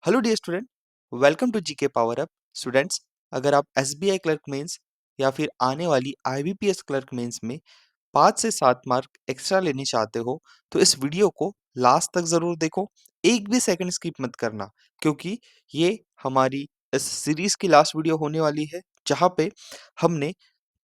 Hello dear student, welcome to GK power up. Students, अगर आप SBI clerk mains या फिर आने वाली आईबीपीएस क्लर्क मेंस में 5 से 7 मार्क एक्स्ट्रा लेने चाहते हो तो इस वीडियो को लास्ट तक जरूर देखो। एक भी सेकंड स्किप मत करना, क्योंकि ये हमारी इस सीरीज की लास्ट वीडियो होने वाली है जहाँ पे हमने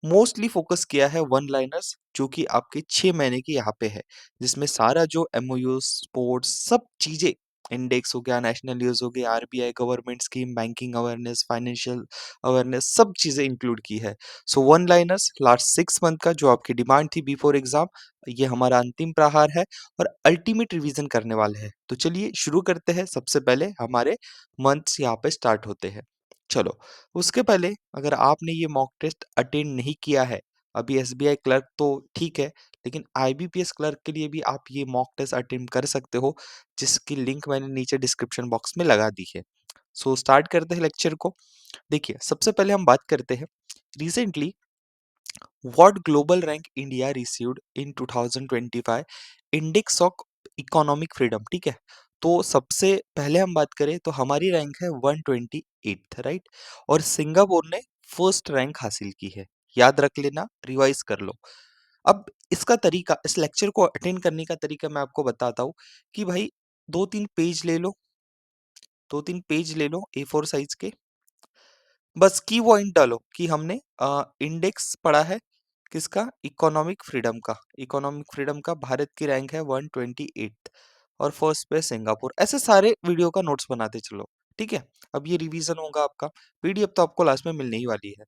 मोस्टली फोकस किया है वन लाइनर्स, जो कि आपके 6 महीने की यहाँ पे है, जिसमें सारा जो एमओयू स्पोर्ट्स सब चीजें, इंडेक्स हो गया, नेशनल न्यूज हो गया, RBI government scheme, banking awareness, financial awareness, सब चीजें इंक्लूड की है। So one liners last 6 month का जो आपकी डिमांड थी बिफोर एग्जाम, ये हमारा अंतिम प्रहार है और अल्टीमेट रिवीजन करने वाले हैं। तो चलिए शुरू करते हैं। सबसे पहले हमारे मंथ्स यहाँ पे स्टार्ट होते हैं। चलो, उसके पहले अगर आपने ये मॉक टेस्ट अटेंड नहीं किया है, अभी एसबीआई क्लर्क तो ठीक है, लेकिन आईबीपीएस क्लर्क के लिए भी आप ये मॉक टेस्ट अटेंड कर सकते हो, जिसकी लिंक मैंने नीचे डिस्क्रिप्शन बॉक्स में लगा दी है। सो स्टार्ट करते हैं लेक्चर को। देखिए, सबसे पहले हम बात करते हैं recently what global rank India received in 2025 index of economic freedom. ठीक है, तो सबसे पहले हम बात करें तो हमारी रैंक है 128, राइट। और सिंगापुर ने फर्स्ट रैंक हासिल की है। याद रख लेना, रिवाइज कर लो। अब इसका तरीका, इस लेक्चर को अटेंड करने का तरीका मैं आपको बताता हूँ कि भाई दो तीन पेज ले लो, दो तीन पेज ले लो A4 साइज के। बस की पॉइंट डालो कि हमने इंडेक्स पढ़ा है किसका, इकोनॉमिक फ्रीडम का। इकोनॉमिक फ्रीडम का भारत की रैंक है 128 और फर्स्ट पे सिंगापुर। ऐसे सारे वीडियो का नोट्स बनाते चलो, ठीक है। अब ये रिवीजन होगा आपका, पीडीएफ तो आपको लास्ट में मिलने ही वाली है।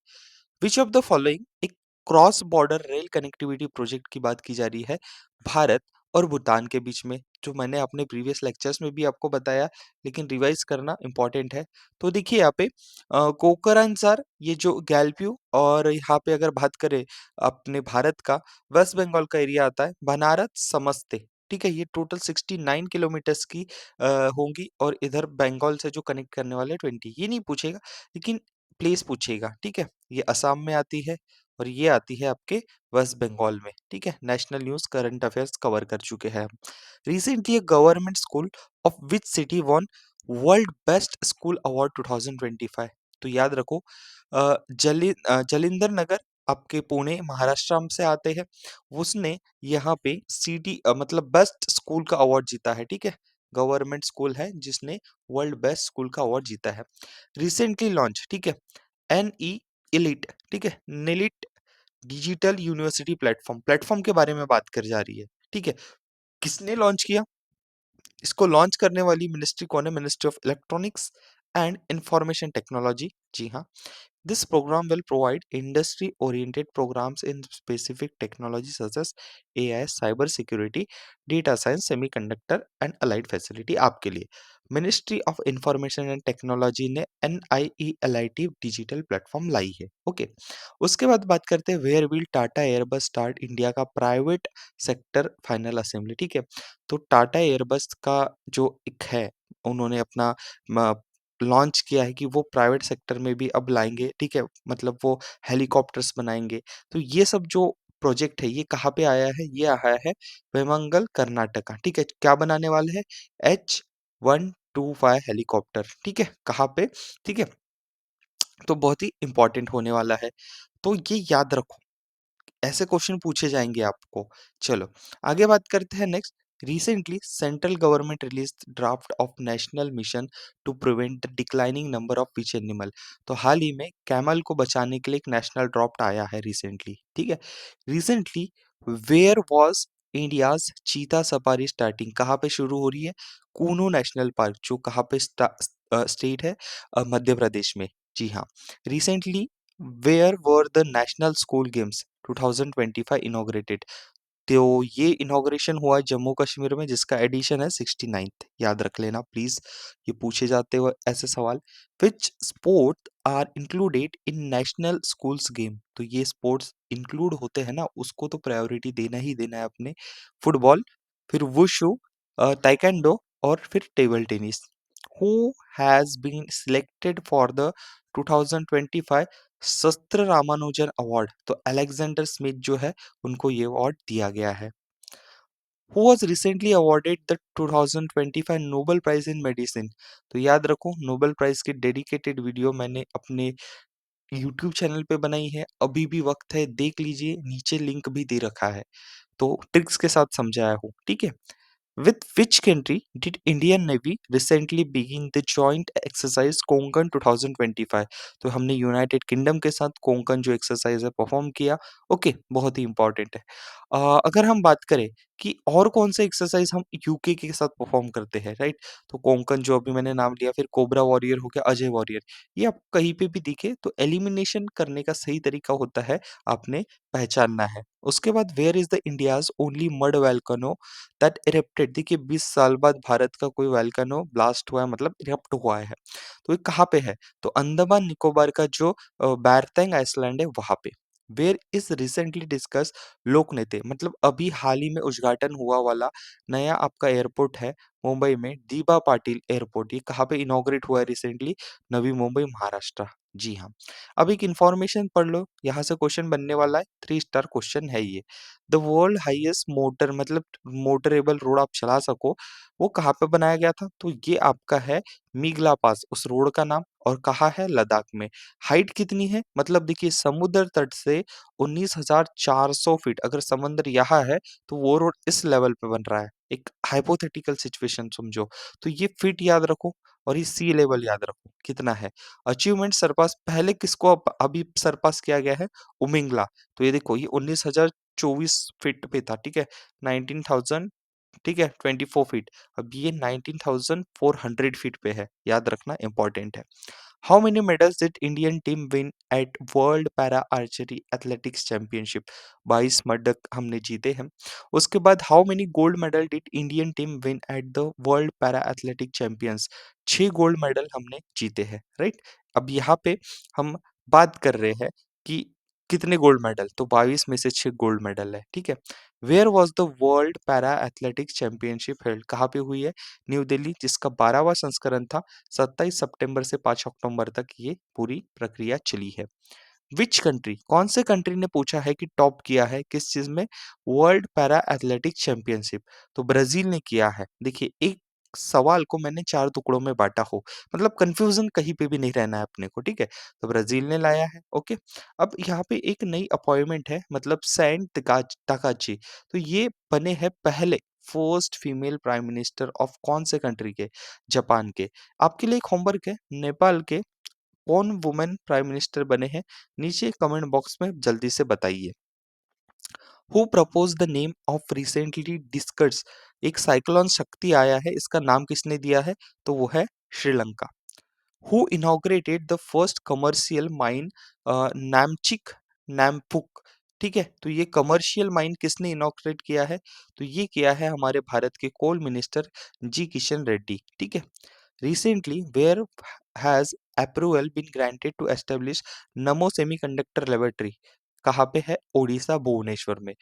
विच ऑफ द फॉलोइंग एक cross border rail connectivity project की बात की जा रही है भारत और भूटान के बीच में, जो मैंने अपने प्रीवियस लेक्चर्स में भी आपको बताया, लेकिन रिवाइज करना इंपॉर्टेंट है। तो देखिए यहाँ पे कोकरांजार, ये जो गैलप्यू, और यहाँ पे अगर बात करें अपने भारत का, वेस्ट बंगाल का एरिया आता है बनारस समस्ते। ठीक है, ये टोटल 69 किलोमीटर्स की होंगी, और इधर बंगाल से जो कनेक्ट करने वाले 20, ये नहीं पूछेगा, लेकिन प्लेस पूछेगा। ठीक है, ये असम में आती है और ये आती है आपके वेस्ट बंगाल में। ठीक है, national news current affairs cover कर चुके हैं हम। Recently government school of which city won world best school award 2025। तो याद रखो, जलिंदर नगर आपके पुणे महाराष्ट्र से आते हैं, उसने यहाँ पे सिटी मतलब बेस्ट स्कूल का अवार्ड जीता है। ठीक है, गवर्नमेंट स्कूल है जिसने वर्ल्ड बेस्ट स्कूल का अवार्ड जीता है। रिसेंटली लॉन्च, ठीक है, एनई इलिट, ठीक है, निलिट डिजिटल यूनिवर्सिटी प्लेटफॉर्म। प्लेटफॉर्म के बारे में बात कर जा रही है। ठीक है, किसने लॉन्च किया, इसको लॉन्च करने वाली मिनिस्ट्री कौन है, ministry of electronics and information technology. जी हाँ, this program will provide industry-oriented programs in specific technologies such as AI, cyber security, data science, semiconductor and allied facility आपके लिए। Ministry of information and technology ने NIELIT digital platform लाई है। Okay, उसके बाद बात करते हैं where will Tata Airbus start India का प्राइवेट सेक्टर फाइनल असेंबली। ठीक है, तो टाटा एयरबस का जो एक है, उन्होंने अपना लॉन्च किया है कि वो प्राइवेट सेक्टर में भी अब लाएँगे। ठीक है, मतलब वो हेलीकॉप्टर्स बनाएँगे। तो ये सब जो प्रोजेक्ट है, ये कहाँ पे आया है? ये आया है वेमंगल, कर्नाटका। ठीक है, क्या बनाने वाले हैं? H125 helicopter. ठीक है, कहाँ पे? ठीक है, तो बहुत ही इम्पोर्टेंट होने वाला है। तो ये याद रखो, ऐसे क्वेश्चन पूछे जाएंगे आपको। चलो आगे बात करते हैं next. Recently central government release draft of national mission to prevent the declining number of fish animal. तो हाल ही में कैमल को बचाने के लिए एक नेशनल ड्राफ्ट आया है रिसेंटली। ठीक है, रिसेंटली वेयर वाज इंडियाज चीता सफारी स्टार्टिंग, कहाँ पे शुरू हो रही है? कूनो नेशनल पार्क, जो कहाँ पे स्टेट है, मध्य प्रदेश में। जी हाँ, recently where were the national school games 2025 inaugurated. तो ये इनॉग्रेशन हुआ है जम्मू कश्मीर में, जिसका एडिशन है 69th। याद रख लेना प्लीज, ये पूछे जाते हुए ऐसे सवाल। Which sport are included in national schools game. तो ये स्पोर्ट्स इंक्लूड होते हैं ना, उसको तो प्रायोरिटी देना ही देना है अपने। फुटबॉल, फिर वुशु, ताइक्वांडो और फिर table tennis. Who has been selected for the 2025 SASTRA Ramanujan award. तो अलेक्जेंडर स्मिथ जो है, उनको ये अवार्ड दिया गया है। Who was recently awarded the 2025 Nobel prize in medicine. तो याद रखो, नोबेल प्राइज की डेडिकेटेड वीडियो मैंने अपने यूट्यूब चैनल पे बनाई है, अभी भी वक्त है, देख लीजिए, नीचे लिंक भी दे रखा है। तो ट्रिक्स के साथ समझाया हूँ, ठीक है। With which country did Indian Navy recently begin the joint exercise Konkan 2025? तो हमने यूनाइटेड किंगडम के साथ कोंकण जो एक्सरसाइज है परफॉर्म किया। ओके, बहुत ही इंपॉर्टेंट है। अगर हम बात करें कि और कौन से एक्सरसाइज हम यूके के साथ परफॉर्म करते हैं, राइट? तो कोंकण जो अभी मैंने नाम लिया, फिर कोबरा वॉरियर हो गया, अजय वॉरियर, ये आपको कहीं पे भी दिखे तो एलिमिनेशन करने का सही तरीका होता है, आपने पहचानना है। उसके बाद where is the India's only mud volcano that erupted. देखिए 20 साल बाद भारत का कोई वोल्केनो ब्लास्ट हुआ है, मतलब इरप्ट हुआ है। तो ये कहाँ पे है? तो अंडमान निकोबार का जो बैरतेंग आइसलैंड है वहाँ पे। वेयर इज रिसेंटली डिस्कस लोकनेते, मतलब अभी हाल ही में उद्घाटन हुआ वाला नया आपका एयरपोर्ट है मुंबई में, दीबा पाटिल एयरपोर्ट। ये कहाँ पे इनॉग्रेट हुआ है रिसेंटली? नवी मुंबई, महाराष्ट्र। जी हाँ। अब एक इन्फॉर्मेशन पढ़ लो, यहाँ से क्वेश्चन बनने वाला है, 3 स्टार क्वेश्चन है ये। द वर्ल्ड हाईएस्ट मोटर, मतलब मोटरेबल रोड आप चला सको, वो कहाँ पे बनाया गया था? तो ये आपका है मीगला पास, उस रोड का नाम, और कहाँ है? लद्दाख में। हाइट कितनी है? मतलब देखिए समुद्र तट से 19,400 फीट, अगर समुद्र यहाँ है तो वो रोड इस लेवल पे बन रहा है। एक हाइपोथेटिकल सिचुएशन समझो। तो ये फीट याद रखो और ये सी लेवल याद रखो कितना है। अचीवमेंट सरपास पहले किसको अभी सरपास किया गया है? उमिंगला। तो ये देखो, ये 19,024 फीट पे था, ठीक है? 19,000, ठीक है, 24 फीट। अब ये 19,400 फीट पे है, याद रखना, इंपॉर्टेंट है। How many medals did Indian team win at world para archery athletics championship? 22 पदक हमने जीते हैं। उसके बाद how many gold medal did Indian team win at the world para athletic champions? 6 gold medal हमने जीते हैं, राइट? अब यहाँ पे हम बात कर रहे हैं कि कितने गोल्ड मेडल, तो 22 में से 6 गोल्ड मेडल है, ठीक है। Where was the world para athletics championship held? कहाँ पे हुई है? न्यू दिल्ली, जिसका 12वां संस्करण था। 27 सितंबर से 5 अक्टूबर तक ये पूरी प्रक्रिया चली है। विच कंट्री, कौन से कंट्री ने पूछा है कि टॉप किया है किस चीज में? World para athletic championship. तो ब्राजील ने किया है। देखिए, एक सवाल को मैंने 4 टुकड़ों में बाँटा हो, मतलब कन्फ्यूज़न कहीं पे भी नहीं रहना है अपने को, ठीक है? तो ब्राज़ील ने लाया है, ओके। अब यहाँ पे एक नई अपॉइंटमेंट है, मतलब सैन तकाची। तो ये बने हैं पहले first female prime minister of कौन से कंट्री के? जापान के। आपके लिए एक होमवर्क है, नेपाल के कौन वुमेन प्राइम मिनिस्टर बने हैं? नीचे कमेंट बॉक्स में जल्दी से बताइए। Who propose the name of recently discussed, एक साइक्लोन शक्ति आया है, इसका नाम किसने दिया है? तो वो है Sri Lanka. Who inaugurated the first commercial mine Namchik Namphuk? ठीक है, तो ये कमर्शियल माइन किसने इनॉग्रेट किया है? तो ये किया है हमारे भारत के coal minister G Kishan Reddy, ठीक है। Recently where has approval been granted to establish Namo semiconductor laboratory? कहाँ पे है? ओडिशा, भुवनेश्वर में।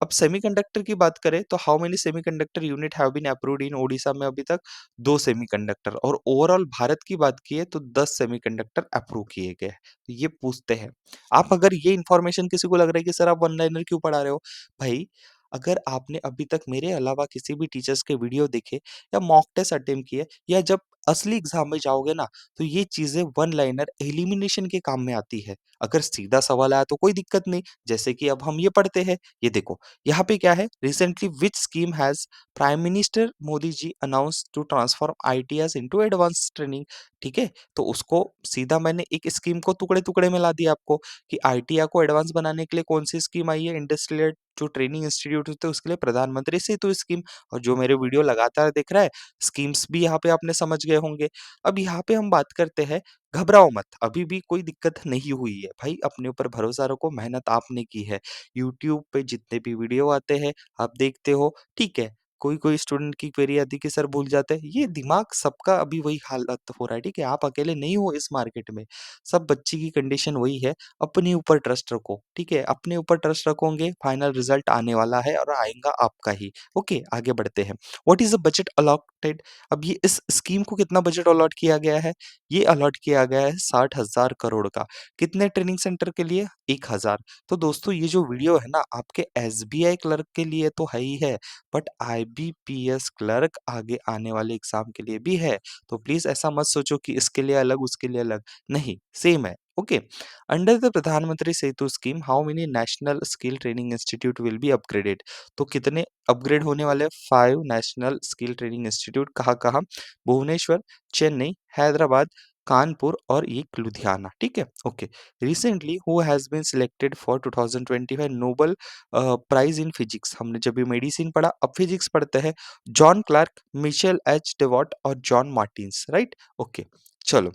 अब सेमीकंडक्टर की बात करें तो how many semiconductor unit have been approved in Odisha में? अभी तक 2 सेमीकंडक्टर, और ओवरऑल भारत की बात की है तो 10 सेमीकंडक्टर अप्रूव किए गए हैं। तो ये पूछते हैं। आप अगर ये इन्फॉर्मेशन किसी को लग रहा है कि सर आप वन लाइनर क्यों पढ़ा रहे हो? भाई, अगर आपने अभी तक मेरे अलावा किसी भी टीचर्स के वीडियो देखे या मॉक टेस्ट अटेम्प्ट किए, या जब असली एग्जाम में जाओगे ना, तो ये चीजें वन लाइनर एलिमिनेशन के काम में आती है। अगर सीधा सवाल आया तो कोई दिक्कत नहीं, जैसे कि अब हम ये पढ़ते हैं, ये देखो यहाँ पे क्या है? Recently which scheme has prime minister Modi ji announce to transform ITS into advance training? ठीक है, तो उसको सीधा मैंने एक स्कीम को टुकड़े टुकड़े में ला दिया आपको कि आईटीआई को एडवांस बनाने के लिए कौन सी स्कीम आई है? इंडस्ट्रियल जो ट्रेनिंग इंस्टीट्यूट होते हैं उसके लिए प्रधानमंत्री सेतु स्कीम। और जो मेरे वीडियो लगातार देख रहा है, स्कीम्स भी यहाँ पे आपने समझ गए होंगे। अब यहाँ पे हम बात करते हैं, घबराओ मत, अभी भी कोई दिक्कत नहीं हुई है भाई, अपने ऊपर भरोसा रखो, मेहनत आपने की है। यूट्यूब पे जितने भी वीडियो आते हैं आप देखते हो, ठीक है। कोई-कोई स्टूडेंट की क्वेरी आती है कि सर भूल जाते हैं, ये दिमाग सबका अभी वही हालत हो रहा है, ठीक है? आप अकेले नहीं हो इस मार्केट में, सब बच्चे की कंडीशन वही है, अपने ऊपर ट्रस्ट रखो, ठीक है? अपने ऊपर ट्रस्ट रखोगे, फाइनल रिजल्ट आने वाला है और आएगा आपका ही। ओके, आगे बढ़ते हैं। What is the budget allotted? अब ये इस स्कीम को कितना बजट अलॉट किया गया है? ये अलॉट किया गया है 60,000 करोड़ का। कितने ट्रेनिंग सेंटर के लिए? 1000। तो दोस्तों ये जो वीडियो है ना आपके एसबीआई क्लर्क के लिए तो है ही है, बट आईबीपीएस क्लर्क आगे आने वाले एग्जाम के लिए भी है। तो प्लीज ऐसा मत सोचो कि इसके लिए अलग उसके लिए अलग, नहीं सेम है। Okay, under the Pradhan Mantri Setu scheme how many national skill training institute will be upgraded? तो कितने अपग्रेड होने वाले? 5 नेशनल स्किल ट्रेनिंग इंस्टीट्यूट। कहाँ कहाँ? भुवनेश्वर, चेन्नई, हैदराबाद, कानपुर और एक लुधियाना, ठीक है? Okay, recently who has been selected for 2025 Nobel prize in physics? हमने जब भी मेडिसिन पढ़ा, अब फिजिक्स पढ़ते हैं। जॉन क्लार्क, मिशेल एच डेवॉट और जॉन मार्टिन्स, राइट? ओके, चलो,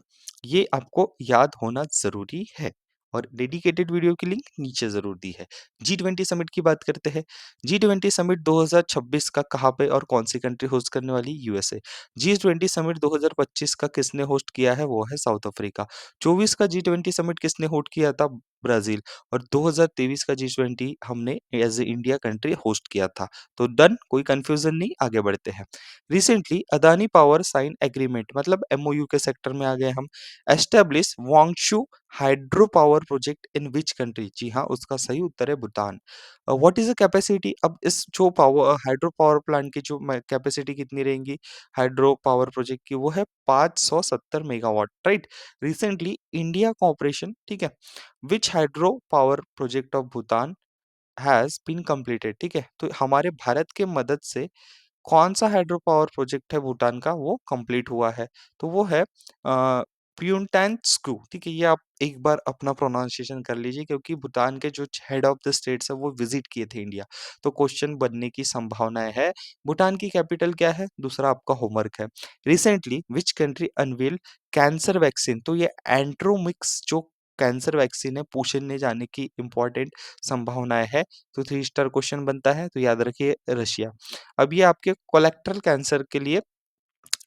ये आपको याद होना जरूरी है और डेडिकेटेड वीडियो की लिंक नीचे जरूर दी है। G20 समिट की बात करते हैं। G20 समिट 2026 का कहाँ पे और कौन सी कंट्री होस्ट करने वाली? यूएसए। G20 समिट 2025 का किसने होस्ट किया है? वो है साउथ अफ्रीका। 24 का G20 समिट किसने होस्ट किया था? ब्राजील। और 2023 का G20 हमने as a India country host किया था। तो डन, कोई कंफ्यूजन नहीं, आगे बढ़ते हैं। Recently Adani power sign agreement, मतलब एमओयू के सेक्टर में आ गए हम। Establish Wangchhu hydro power project in which country? जी हाँ, उसका सही उत्तर है Bhutan. What is the capacity? अब इस जो पावर हाइड्रो पावर प्लांट की जो कैपेसिटी कितनी रहेगी हाइड्रो पावर प्रोजेक्ट की? वो है 570 megawatt, right? Recently India corporation, ठीक है, which hydro power project of Bhutan has been completed, ठीक है? तो हमारे भारत के मदद से कौन सा हाइड्रो पावर प्रोजेक्ट है भूटान का, वो कंप्लीट हुआ है? तो वो है प्यूनटैंस्कू, ठीक है? ये आप एक बार अपना प्रोनाउंसिएशन कर लीजिए क्योंकि भूटान के जो हेड ऑफ द स्टेट्स है वो विजिट किए थे इंडिया, तो क्वेश्चन बनने की संभावनाएं है। भूटान की कैपिटल क्या है? दूसरा आपका होमवर्क है। Recently which country unveil cancer vaccine? तो ये एंट्रोमिक्स जो कैंसर वैक्सीन है पूछने जाने की इंपॉर्टेंट संभावनाएं है। तो 3 स्टार क्वेश्चन बनता है, तो याद रखिए रशिया। अब ये आपके कोलेक्टरल कैंसर के लिए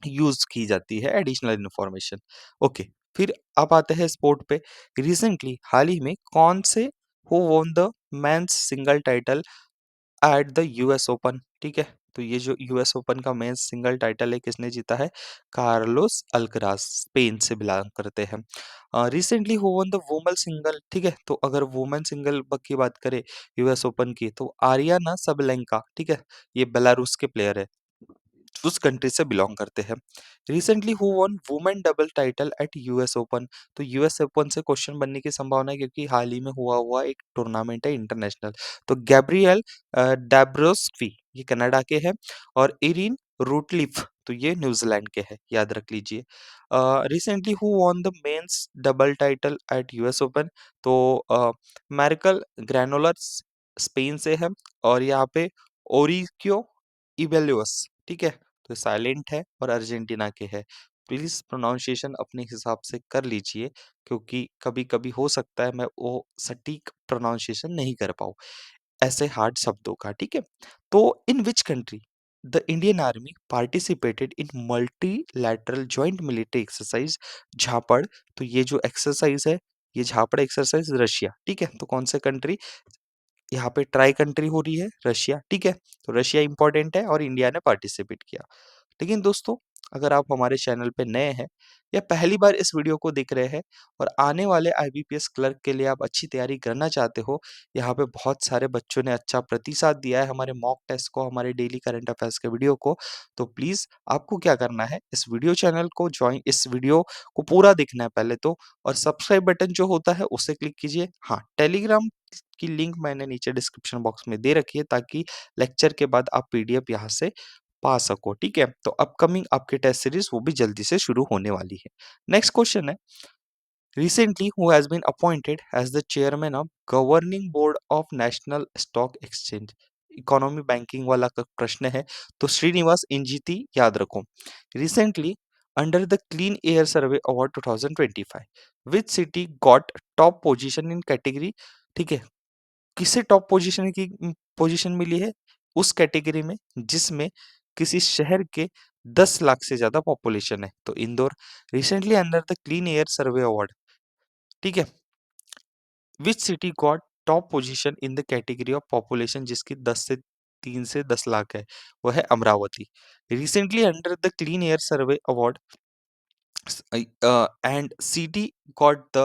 यूज की जाती है एडिशनल इन्फॉर्मेशन। ओके, फिर आप आते हैं स्पोर्ट पे। रिसेंटली हाल ही में कौन से who won the men's single title at the US open, ठीक है? तो ये जो यूएस ओपन का मेंस सिंगल टाइटल है किसने जीता है? कार्लोस अल्कराज, स्पेन से बिलोंग करते हैं। Recently who won the women single, ठीक है? तो अगर वुमेन सिंगल की बात करें यूएस ओपन की, तो आरियाना सबलेंका, ठीक है? ये बेलारूस के प्लेयर है, उस कंट्री से बिलोंग करते हैं। Recently who won women double title at US open? तो यूएस ओपन से क्वेश्चन बनने की संभावना है क्योंकि हाल ही में हुआ हुआ एक टूर्नामेंट है इंटरनेशनल। तो गैब्रियल डैब्रोस्की ये कनाडा के हैं और इरिन रूटलिफ तो ये न्यूजीलैंड के हैं, याद रख लीजिए। Recently who won the men's double title at US open? तो मैर्कल ग्रैनोलर्स स्पेन से है और यहाँ पे ओरिक्यो इबेलियोस, ठीक है? तो साइलेंट है और अर्जेंटीना के है। प्लीज़ प्रोनाउंसिएशन अपने हिसाब से कर लीजिए क्योंकि कभी-कभी हो सकता है मैं वो सटीक प्रोनाउंसिएशन नहीं कर पाऊँ, ऐसे हार्ड शब्दों का, ठीक है? तो in which country the Indian army participated in multilateral joint military exercise Zapad? तो ये जो एक्सरसाइज है, ये झापड़ एक्सरसाइज रशिया, ठीक है? तो कौन से कंट्री? यहाँ पे ट्राई कंट्री हो रही है रशिया, ठीक है? तो रशिया इंपॉर्टेंट है और इंडिया ने पार्टिसिपेट किया। लेकिन दोस्तों, अगर आप हमारे चैनल पे नए हैं या पहली बार इस वीडियो को देख रहे हैं और आने वाले आईबीपीएस क्लर्क के लिए आप अच्छी तैयारी करना चाहते हो, यहाँ पे बहुत सारे बच्चों ने अच्छा प्रतिसाद दिया है हमारे मॉक टेस्ट को, हमारे डेली करंट अफेयर्स के वीडियो को। तो प्लीज़ आपको क्या करना है, इस वीडियो को पूरा देखना है पहले तो, और सब्सक्राइब बटन जो होता है उसे क्लिक कीजिए। हाँ, टेलीग्राम की लिंक मैंने नीचे डिस्क्रिप्शन बॉक्स में दे रखी है ताकि लेक्चर के बाद आप पीडीएफ यहाँ से पा सको, ठीक है? तो अपकमिंग आपके टेस्ट सीरीज वो भी जल्दी से शुरू होने वाली है। नेक्स्ट क्वेश्चन है, recently who has been appointed as the chairman of governing board of national stock exchange? Economy banking वाला का प्रश्न है, तो श्रीनिवास इंजीती याद रखो। Recently under the clean air survey award 2025 which city got top position in category? ठीक है, किसे टॉप पोजीशन की पोजीशन मिली है? उस कैटेगरी में जिसमें किसी शहर के 10 लाख से ज़्यादा पॉपुलेशन है। तो Indore recently under the clean air survey award, ठीक है? विच city got top position in the category of population जिसकी 3 से 10 लाख है, वो है Amravati. Recently under the clean air survey award and city got the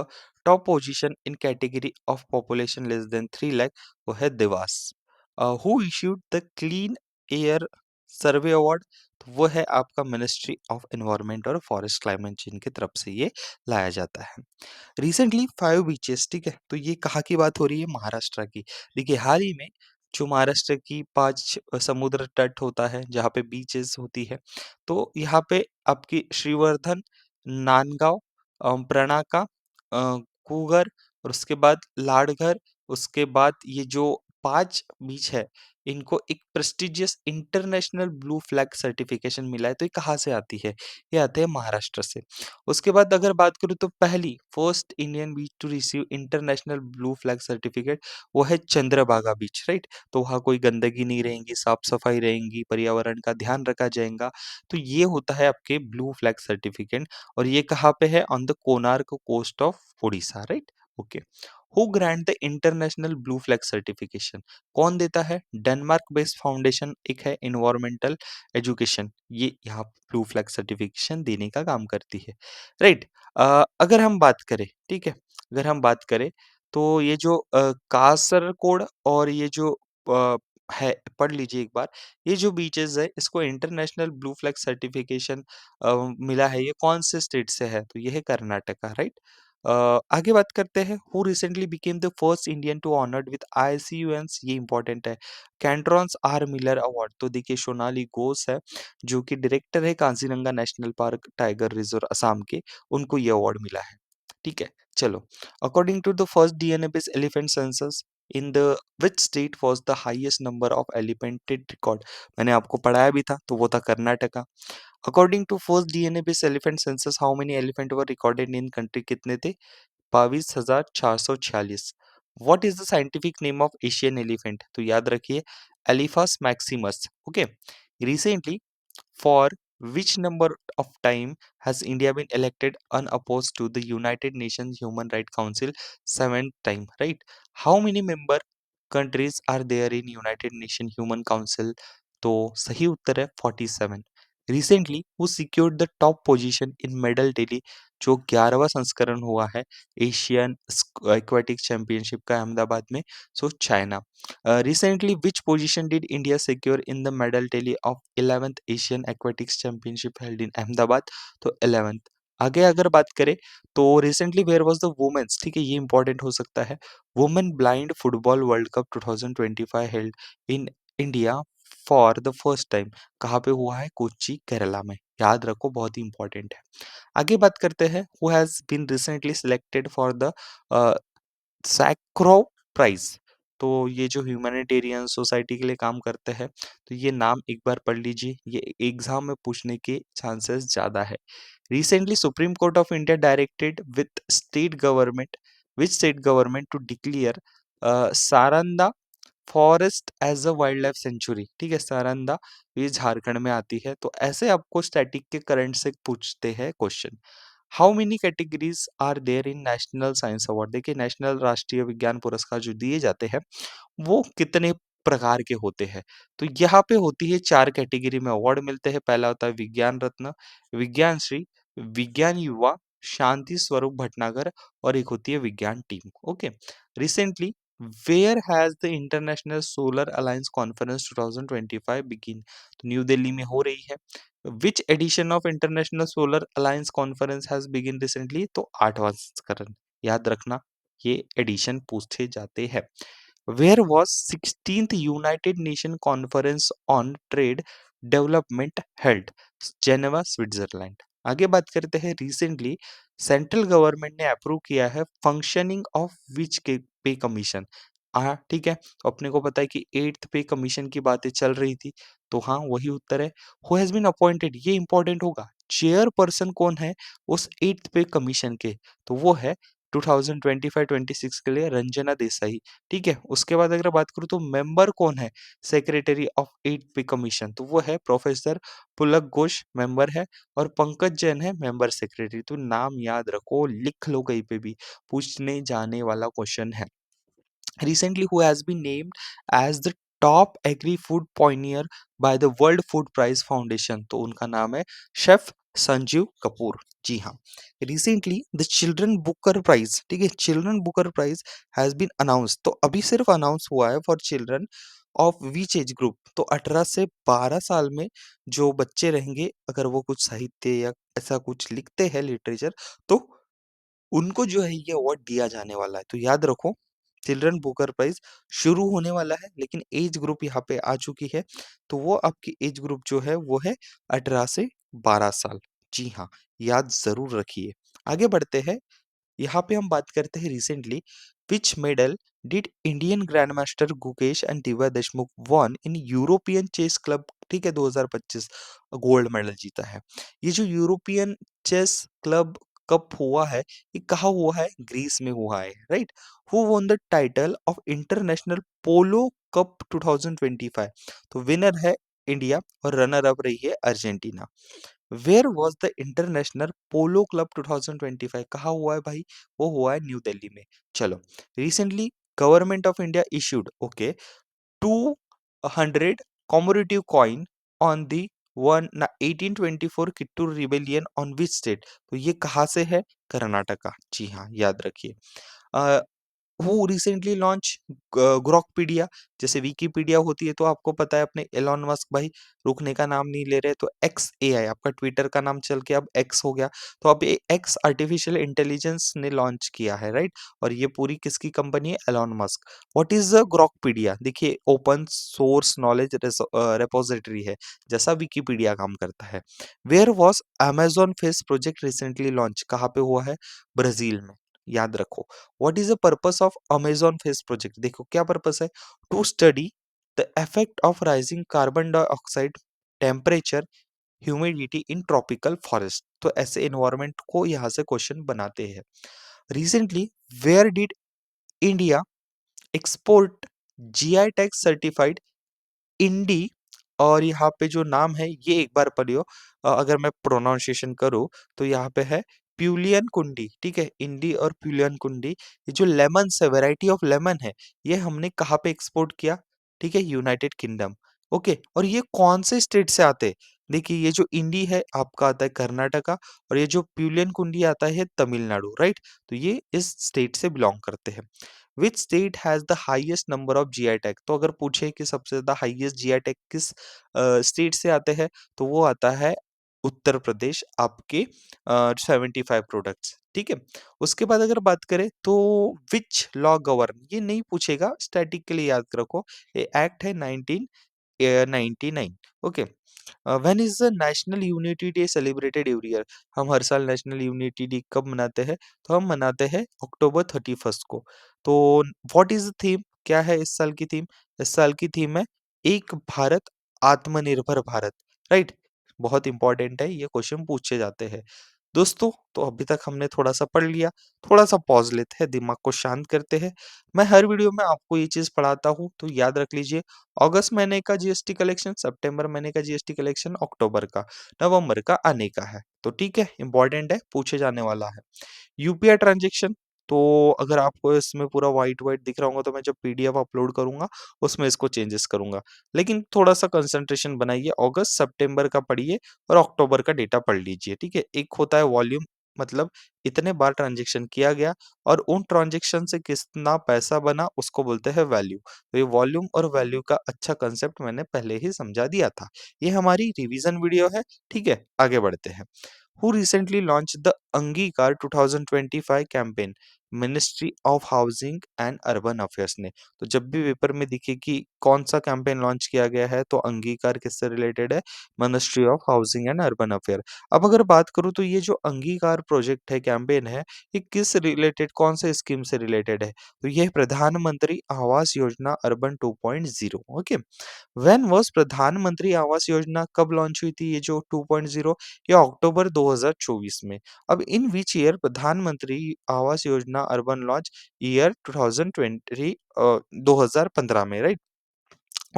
top position in category of population less than 3 lakh, वो है Dewas. who issued the clean air survey award, तो वो है आपका मिनिस्ट्री ऑफ एनवायरनमेंट और फॉरेस्ट क्लाइमेट चेंज की तरफ से ये लाया जाता है। रिसेंटली 5 बीचेस, ठीक है, तो ये कहाँ की बात हो रही है? महाराष्ट्र की। देखिए हाल ही में जो महाराष्ट्र की 5 समुद्र तट होता है जहाँ पे बीचेस होती है, तो यहाँ पे आपकी श्रीवर्धन, नांदगांव, प्रणाका, कुगर और उसके बाद लाड़घर, उसके बाद ये जो 5 बीच है, इनको एक prestigious international blue flag certification मिला है। तो ये कहाँ से आती है? ये आते हैं महाराष्ट्र से। उसके बाद अगर बात करूँ तो पहली first Indian beach to receive international blue flag certificate, वो है चंद्रभागा बीच, राइट? तो वहाँ कोई गंदगी नहीं रहेंगी, साफ-सफाई रहेंगी, पर्यावरण का ध्यान रखा जाएगा। तो ये होता है आपके ब्लू फ्लैग सर्टिफिकेट और ये कहाँ पे है? On the Konark coast of Odisha, right? Okay. Who grant the international blue flag certification? कौन देता है? डेनमार्क बेस्ड फाउंडेशन एक है एनवायरमेंटल एजुकेशन, ये यहाँ ब्लू फ्लैग सर्टिफिकेशन देने का काम करती है, राइट? अगर हम बात करें, ठीक है, अगर हम बात करें तो ये जो कासरकोड और ये जो है, पढ़ लीजिए एक बार, ये जो बीचेस है इसको इंटरनेशनल ब्लू फ्लैग सर्टिफिकेशन मिला है, ये कौन से स्टेट से है? तो ये है कर्नाटका, राइट? आगे बात करते हैं, who recently became the first Indian to honoured with IUCN, ये इंपॉर्टेंट है, कैंट्रॉन्स आर मिलर अवार्ड। तो देखिए सोनाली घोष है जो कि डायरेक्टर है Kaziranga national park tiger reserve Assam के, उनको ये अवार्ड मिला है, ठीक है? चलो, according to the first DNA based elephant census in the which state was the highest number of elephants record, मैंने आपको पढ़ाया भी था, तो वो था Karnataka. According to first DNA based elephant census how many elephant were recorded in country, कितने थे? 22,446। What is the scientific name of Asian elephant? तो याद रखिए Elephas maximus, okay. Recently for which number of time has India been elected unopposed to the United Nations Human Rights Council? Seventh time, right? How many member countries are there in United Nations Human Council? तो सही उत्तर है 47। Recently, who secured the top position in medal tally, जो 11वां संस्करण हुआ है Asian aquatic championship का अहमदाबाद में, so China. Recently, which position did India secure in the medal tally of 11th Asian Aquatics Championship held in Ahmedabad? तो 11th। आगे अगर बात करें तो recently where was the women's, ठीक है, ये इंपॉर्टेंट हो सकता है, women blind football world cup 2025 held in India for the first time, कहाँ पे हुआ है? कोच्चि केरला में, याद रखो बहुत ही इंपॉर्टेंट है। आगे बात करते हैं, who has been recently selected for the Sakharov prize, तो ये जो ह्यूमैनिटेरियन सोसाइटी के लिए काम करते हैं, तो ये नाम एक बार पढ़ लीजिए, ये एग्जाम में पूछने के चांसेस ज्यादा है। Recently supreme court of India directed with state government, which state government to declare Saranda forest as a wildlife sanctuary, ठीक है, सारंदा, ये झारखंड में आती है। तो ऐसे आपको स्टैटिक के करंट से पूछते हैं question. How many categories are there in national science award? देखिए नेशनल राष्ट्रीय विज्ञान पुरस्कार जो दिए जाते हैं वो कितने प्रकार के होते हैं? तो यहाँ पे होती है 4 कैटेगरी में अवार्ड मिलते हैं। पहला होता है विज्ञान रत्न, विज्ञान श्री, विज्ञान युवा, शांति स्वरूप भटनागर और एक होती है विज्ञान team. Okay. Recently where has the international solar alliance conference 2025 begin? तो न्यू दिल्ली में हो रही है। Which edition of international solar alliance conference has begin recently? तो 8वां संस्करण, याद रखना ये एडिशन पूछे जाते हैं। Where was 16th United Nation Conference on Trade Development held? Geneva, Switzerland. आगे बात करते हैं, रिसेंटली सेंट्रल गवर्नमेंट ने अप्रूव किया है फंक्शनिंग ऑफ विच के पे कमीशन। हाँ ठीक है, तो अपने को पता है कि 8th पे कमीशन की बातें चल रही थी, तो हाँ वही उत्तर है। हु हैज बीन अपॉइंटेड, ये इंपॉर्टेंट होगा, चेयर पर्सन कौन है उस 8th पे कमीशन के? तो वो है 2025-26 के लिए रंजना देसाई, ठीक है। उसके बाद अगर बात करूँ तो मेंबर कौन है सेक्रेटरी ऑफ 8th कमीशन, तो वो है प्रोफेसर पुलक घोष मेंबर है और पंकज जैन है मेंबर सेक्रेटरी। तो नाम याद रखो, लिख लो कहीं पे भी, पूछने जाने वाला क्वेश्चन है। Recently, who has been named as the top agri food pioneer by the world food prize foundation, तो उनका नाम है शेफ संजीव कपूर। जी हाँ। Recently the children Booker prize, ठीक है, children Booker prize has been announce, तो अभी सिर्फ अनाउंस हुआ है for children of which age group, तो 18 से 12 साल में जो बच्चे रहेंगे, अगर वो कुछ साहित्य या ऐसा कुछ लिखते हैं लिटरेचर, तो उनको जो है ये अवार्ड दिया जाने वाला है। तो याद रखो, चिल्ड्रन बुकर प्राइज शुरू होने वाला है, लेकिन एज ग्रुप यहाँ पे आ चुकी है, तो वो आपकी एज ग्रुप जो है वो है 18 से 12 साल। जी हाँ, याद जरूर रखिए। आगे बढ़ते हैं, यहाँ पे हम बात करते हैं recently which medal did Indian grand master Gukesh and Divya Deshmukh won in European chess club, ठीक है, 2025 गोल्ड मेडल जीता है। ये जो यूरोपियन चेस क्लब कप हुआ है, ये कहाँ हुआ है, ग्रीस में हुआ है, right. Who won the title of international polo cup 2025, तो विनर है इंडिया और रनर अप रही है Argentina. Where was the international polo club 2025, कहाँ हुआ है भाई, वो हुआ है न्यू दिल्ली में। चलो, recently government of India issued, okay, 200 commemorative coin on the one 1824 Kittur rebellion on which state, तो ये कहाँ से है, कर्नाटका। जी हाँ, याद रखिए। हु रिसेंटली लॉन्च ग्रोकपीडिया, जैसे विकिपीडिया होती है तो आपको पता है अपने एलॉन मस्क भाई रुकने का नाम नहीं ले रहे, तो एक्स एआई आपका ट्विटर का नाम चल के अब एक्स हो गया, तो अब ये एक्स आर्टिफिशियल इंटेलिजेंस ने लॉन्च किया है, राइट। और ये पूरी किसकी कंपनी है, एलॉन मस्क। व्हाट इज ग्रोकपीडिया, देखिए ओपन सोर्स नॉलेज रेपोजिटरी है, जैसा विकिपीडिया काम करता है। Where was Amazon FACE project recently launch, कहाँ पे हुआ है, ब्राजील में। याद रखो, what is the purpose of Amazon FACE project, देखो क्या पर्पस है, to study the effect of rising carbon dioxide temperature humidity in tropical forest, तो ऐसे एनवायरमेंट को यहाँ से क्वेश्चन बनाते हैं। Recently where did India export GI tag certified Indi, और यहाँ पे जो नाम है ये एक बार पढ़ियो, अगर मैं प्रोनाउंसिएशन करूँ तो यहाँ पे है प्यूलियन कुंडी, ठीक है, इंडी और प्यूलियन कुंडी। ये जो लेमन है, वेराइटी ऑफ लेमन है, ये हमने कहाँ पे एक्सपोर्ट किया, ठीक है, यूनाइटेड किंगडम। ओके, और ये कौन से स्टेट से आते हैं, देखिए ये जो इंडी है आपका आता है कर्नाटका, और ये जो प्यूलियन कुंडी आता है तमिलनाडु, राइट। तो ये इस स्टेट से बिलोंग करते हैं। Which state has the highest number of GI tag, तो अगर पूछे कि सबसे ज्यादा हाईएस्ट जीआई टैग किस स्टेट से आते हैं, तो वो आता है उत्तर प्रदेश, आपके 75 प्रोडक्ट्स, ठीक है। उसके बाद अगर बात करें तो विच लॉ गवर्न, ये नहीं पूछेगा, स्टैटिक के लिए याद रखो, ये एक्ट है 1999। Okay, when is the national unity day celebrated every year, हम हर साल नेशनल यूनिटी डे कब मनाते हैं, तो हम मनाते हैं अक्टूबर 31 को। तो व्हाट इज द थीम, क्या है इस साल की थीम, इस साल की थीम है एक भारत आत्मनिर्भर भारत, राइट। बहुत इंपॉर्टेंट है, ये क्वेश्चन पूछे जाते हैं। दोस्तों, तो अभी तक हमने थोड़ा सा पढ़ लिया, थोड़ा सा पॉज लेते हैं, दिमाग को शांत करते हैं। मैं हर वीडियो में आपको ये चीज पढ़ाता हूँ, तो याद रख लीजिए, अगस्त महीने का जीएसटी कलेक्शन, सितंबर महीने का जीएसटी कलेक्शन, अक्टूबर का, नवंबर का आने का है, तो ठीक है, इंपॉर्टेंट है, पूछे जाने वाला है। यूपीआई ट्रांजैक्शन, तो अगर आपको इसमें पूरा व्हाइट व्हाइट दिख रहा होगा, तो मैं जब पीडीएफ अपलोड करूंगा उसमें इसको चेंजेस करूंगा, लेकिन थोड़ा सा कंसंट्रेशन बनाइए, अगस्त सितंबर का पढ़िए और अक्टूबर का डेटा पढ़ लीजिए, ठीक है। एक होता है वॉल्यूम, मतलब इतने बार ट्रांजैक्शन किया गया और उन ट्रांजैक्शन से कितना पैसा बना, उसको बोलते हैं वैल्यू। तो ये वॉल्यूम और वैल्यू का अच्छा कंसेप्ट मैंने पहले ही समझा दिया था। ये हमारी रिवीजन वीडियो है, ठीक है। आगे बढ़ते हैं। Who recently launched the अंगीकार 2025 campaign, ministry of housing and urban affairs ने, तो जब भी पेपर में दिखे कि कौन सा कैंपेन लॉन्च किया गया है, तो अंगीकार किससे रिलेटेड है, ministry of housing and urban affair. अब अगर बात करूं तो ये जो अंगीकार प्रोजेक्ट है, कैंपेन है, ये किस रिलेटेड, कौन से स्कीम से रिलेटेड है, तो ये प्रधानमंत्री Awas Yojana urban 2.0। Okay, when was प्रधानमंत्री आवास योजना कब लॉन्च हुई थी, ये जो 2.0, ये अक्टूबर 2024 में। अब इन विच ईयर प्रधानमंत्री Awas Yojana Patna urban launch year 2020 2015 में, राइट?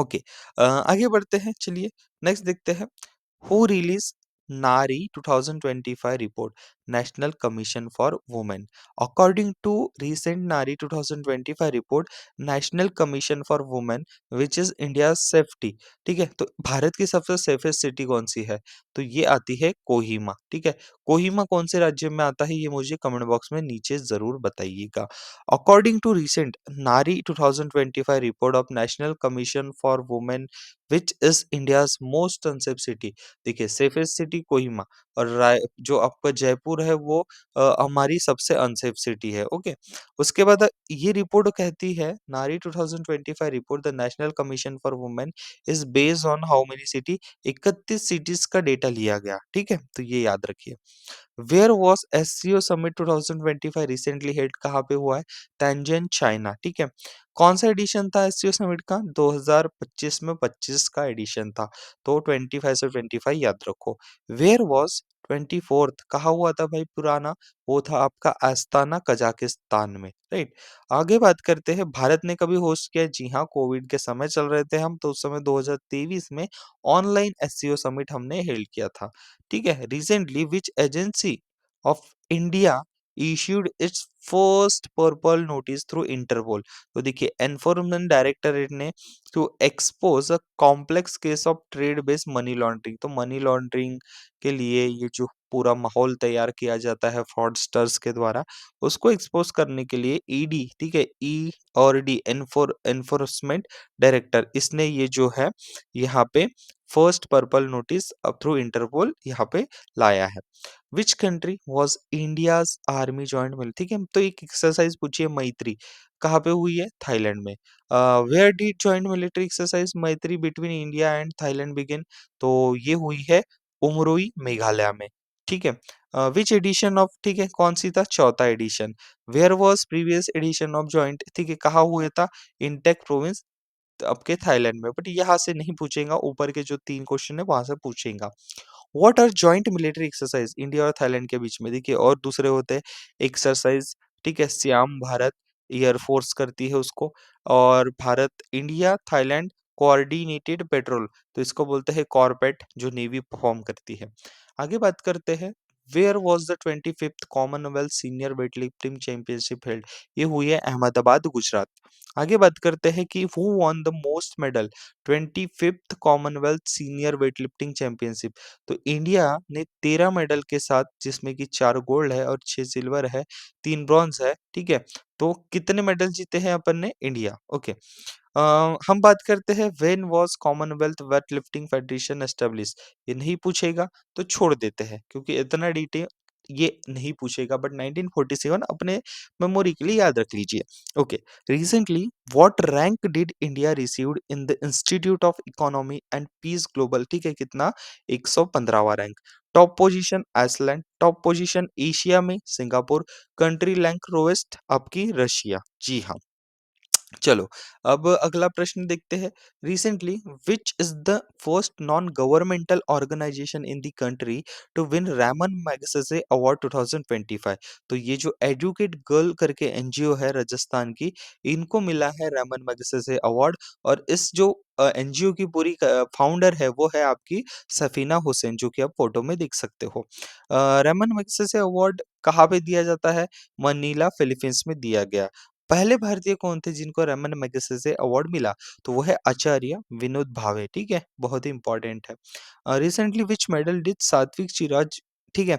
ओके। आगे बढ़ते हैं, चलिए नेक्स्ट देखते हैं। Who release NARI 2025 report, national commission for women? According to recent NARI 2025 report, national commission for women which is India safety, ठीक है, तो भारत की सबसे सेफेस्ट सिटी कौन सी है? तो ये आती है कोहिमा, ठीक है। कोहिमा कौन से राज्य में आता है, ये मुझे कमेंट बॉक्स में नीचे जरूर बताइएगा। अकॉर्डिंग टू रिसेंट नारी 2025 report of national commission for women which is India's most unsafe city, देखिए सेफेस्ट सिटी कोहिमा, और राय जो आपका जयपुर है वो हमारी सबसे अनसेफ सिटी है, ओके। उसके बाद ये रिपोर्ट कहती है, NARI 2025 report the national commission for women is based on how many city, 31 cities का डेटा लिया गया, ठीक है, तो ये याद रखिए। Where was SCO summit 2025 recently head, कहाँ पे हुआ है? तंजन चाइना, ठीक है। कौन सा एडिशन था एससीओ समिट का? 2025 में 25 का एडिशन था, तो 25 से 25 याद रखो। वेयर वॉज 24th, कहाँ हुआ था भाई पुराना? वो था आपका आस्ताना कजाकिस्तान में, राइट। आगे बात करते हैं, भारत ने कभी होस्ट किया? जी हाँ, कोविड के समय चल रहे थे हम, तो उस समय 2023 में ऑनलाइन एससीओ समिट हमने हेल्ड किया था, ठीक है। Recently which agency of India issued its first purple notice through Interpol, तो देखिए एनफोर्समेंट डायरेक्टरेट ने to expose a complex case of trade based money laundering, तो मनी लॉन्ड्रिंग के लिए ये जो पूरा माहौल तैयार किया जाता है फ्रॉडस्टर्स के द्वारा, उसको एक्सपोज करने के लिए ईडी, ठीक है, ई और डी एनफोर्समेंट डायरेक्टर, इसने ये जो है यहाँ पे फर्स्ट पर्पल नोटिस अब थ्रू इंटरपोल यहाँ पे लाया है। Which country was India's army joint military, ठीक है, तो एक एक्सरसाइज पूछिए मैत्री, कहाँ पे हुई है? थाईलैंड में। Where did joint military exercise Maitree between India and Thailand begin, तो ये हुई है उमरोई मेघालय में, ठीक है। विच एडिशन ऑफ, ठीक है, कौन सी था? चौथा edition. Where was previous edition of joint, ठीक है, कहाँ हुआ था? इंटेक प्रोविंस आपके थाईलैंड में, बट यहाँ से नहीं पूछेगा, ऊपर के जो 3 क्वेश्चन है वहां से पूछेगा। What are joint military exercise India और थाईलैंड के बीच में, देखिए और दूसरे होते हैं एक्सरसाइज, ठीक है, श्याम भारत एयरफोर्स करती है उसको, और Bharat India Thailand coordinated petrol, तो इसको बोलते हैं कॉर्पेट, जो नेवी परफॉर्म करती है। आगे बात करते हैं, where was the 25th commonwealth senior weight lifting championship held, ये हुई है अहमदाबाद गुजरात। आगे बात करते हैं कि who won the most medal 25th commonwealth senior weight lifting championship, तो इंडिया ने 13 मेडल के साथ, जिसमें कि 4 गोल्ड है और 6 सिल्वर है, 3 ब्रॉन्ज है, ठीक है। तो कितने मेडल जीते हैं अपन ने? India, okay. हम बात करते हैं, when was Commonwealth weight lifting federation establish, ये नहीं पूछेगा तो छोड़ देते हैं, क्योंकि इतना डिटेल ये नहीं पूछेगा, बट 1947 अपने मेमोरी के लिए याद रख लीजिए, okay. Recently what rank did India received in the institute of economy and peace global, ठीक है, कितना? 115वां rank. Top position Iceland, top position Asia में सिंगापुर, कंट्री रैंक लोएस्ट आपकी रशिया, जी हाँ। चलो, अब अगला प्रश्न देखते हैं। Recently which is the first non governmental organisation in the country to win Ramon Magsaysay award 2025, तो ये जो एजुकेट गर्ल करके एनजीओ है राजस्थान की, इनको मिला है रैमन मैगसेसे अवार्ड, और इस जो एनजीओ की पूरी फाउंडर है वो है आपकी सफीना हुसैन, जो कि आप फोटो में देख सकते हो। रैमन मैगसेसे अवार्ड कहाँ पे दिया जाता है? मनीला फिलीपींस में दिया गया। पहले भारतीय कौन थे जिनको रैमन मैगसेसे अवार्ड मिला? तो वो है आचार्य विनोद भावे, ठीक है, बहुत ही इंपॉर्टेंट है। Recently which medal did Satwik Chirag, ठीक है,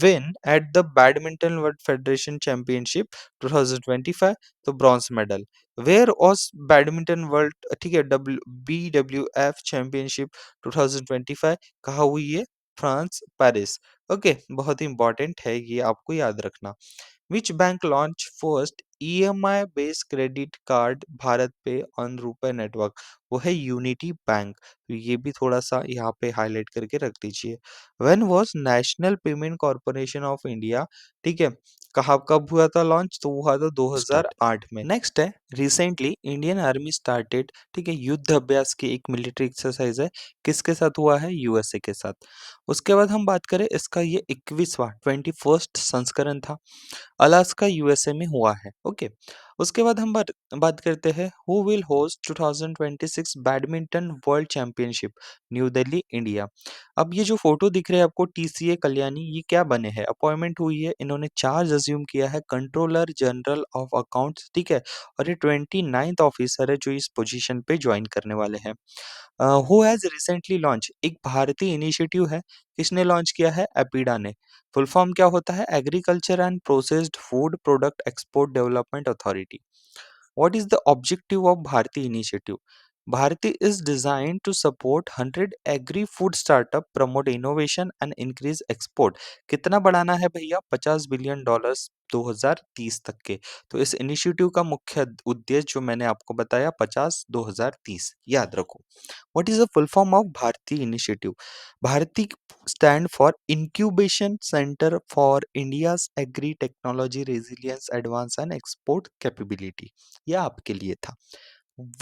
win at the badminton world federation championship 2025, तो bronze medal. Where was badminton world, ठीक है, BWF चैंपियनशिप 2025, कहाँ हुई है? फ्रांस पेरिस, ओके, बहुत ही इंपॉर्टेंट है, ये आपको याद रखना। Which bank launched first EMI based credit card Bharat पे ऑन रुपए नेटवर्क? वो है यूनिटी बैंक, तो ये भी थोड़ा सा यहाँ पे हाईलाइट करके रख दीजिए। When was national payment corporation of India, ठीक है, कहाँ कब हुआ था लॉन्च? तो वो हुआ था स्टार्ट 2008 में। नेक्स्ट है, रिसेंटली इंडियन आर्मी स्टार्टेड, ठीक है, युद्ध अभ्यास की एक मिलिट्री एक्सरसाइज है, किसके साथ हुआ है? यूएसए के साथ। उसके बाद हम बात करें, इसका ये 21वां 21st संस्करण था। अलास्का यूएसए में हुआ है। ओके, उसके बाद हम बात बात करते हैं who will host 2026 badminton world championship, new Delhi India. अब ये जो फोटो दिख रहे हैं आपको टीसीए कल्याणी, ये क्या बने हैं, अपॉइंटमेंट हुई है, इन्होंने चार्ज अज्यूम किया है कंट्रोलर जनरल ऑफ अकाउंट्स, ठीक है। और ये 29th ऑफिसर है जो इस पोजीशन पे ज्वाइन करने वाले हैं। हु हैज़ रिसेंटली लॉन्च, एक भारतीय इनिशिएटिव है, किसने लॉन्च किया है, एपीडा ने। फुल फॉर्म क्या होता है, agriculture and processed food product export development authority. What is the objective of Bharti initiative? Bharti is designed to support 100 agri-food startup, promote innovation and increase export. कितना बढ़ाना है भैया, $50 बिलियन 2030 तक के। तो इस इनिशिएटिव का मुख्य उद्देश्य जो मैंने आपको बताया, 50 2030 याद रखो। What is the full form of Bharti initiative? Bharti stand for Incubation Center for India's Agri Technology Resilience Advance and Export Capability। यह आपके लिए था।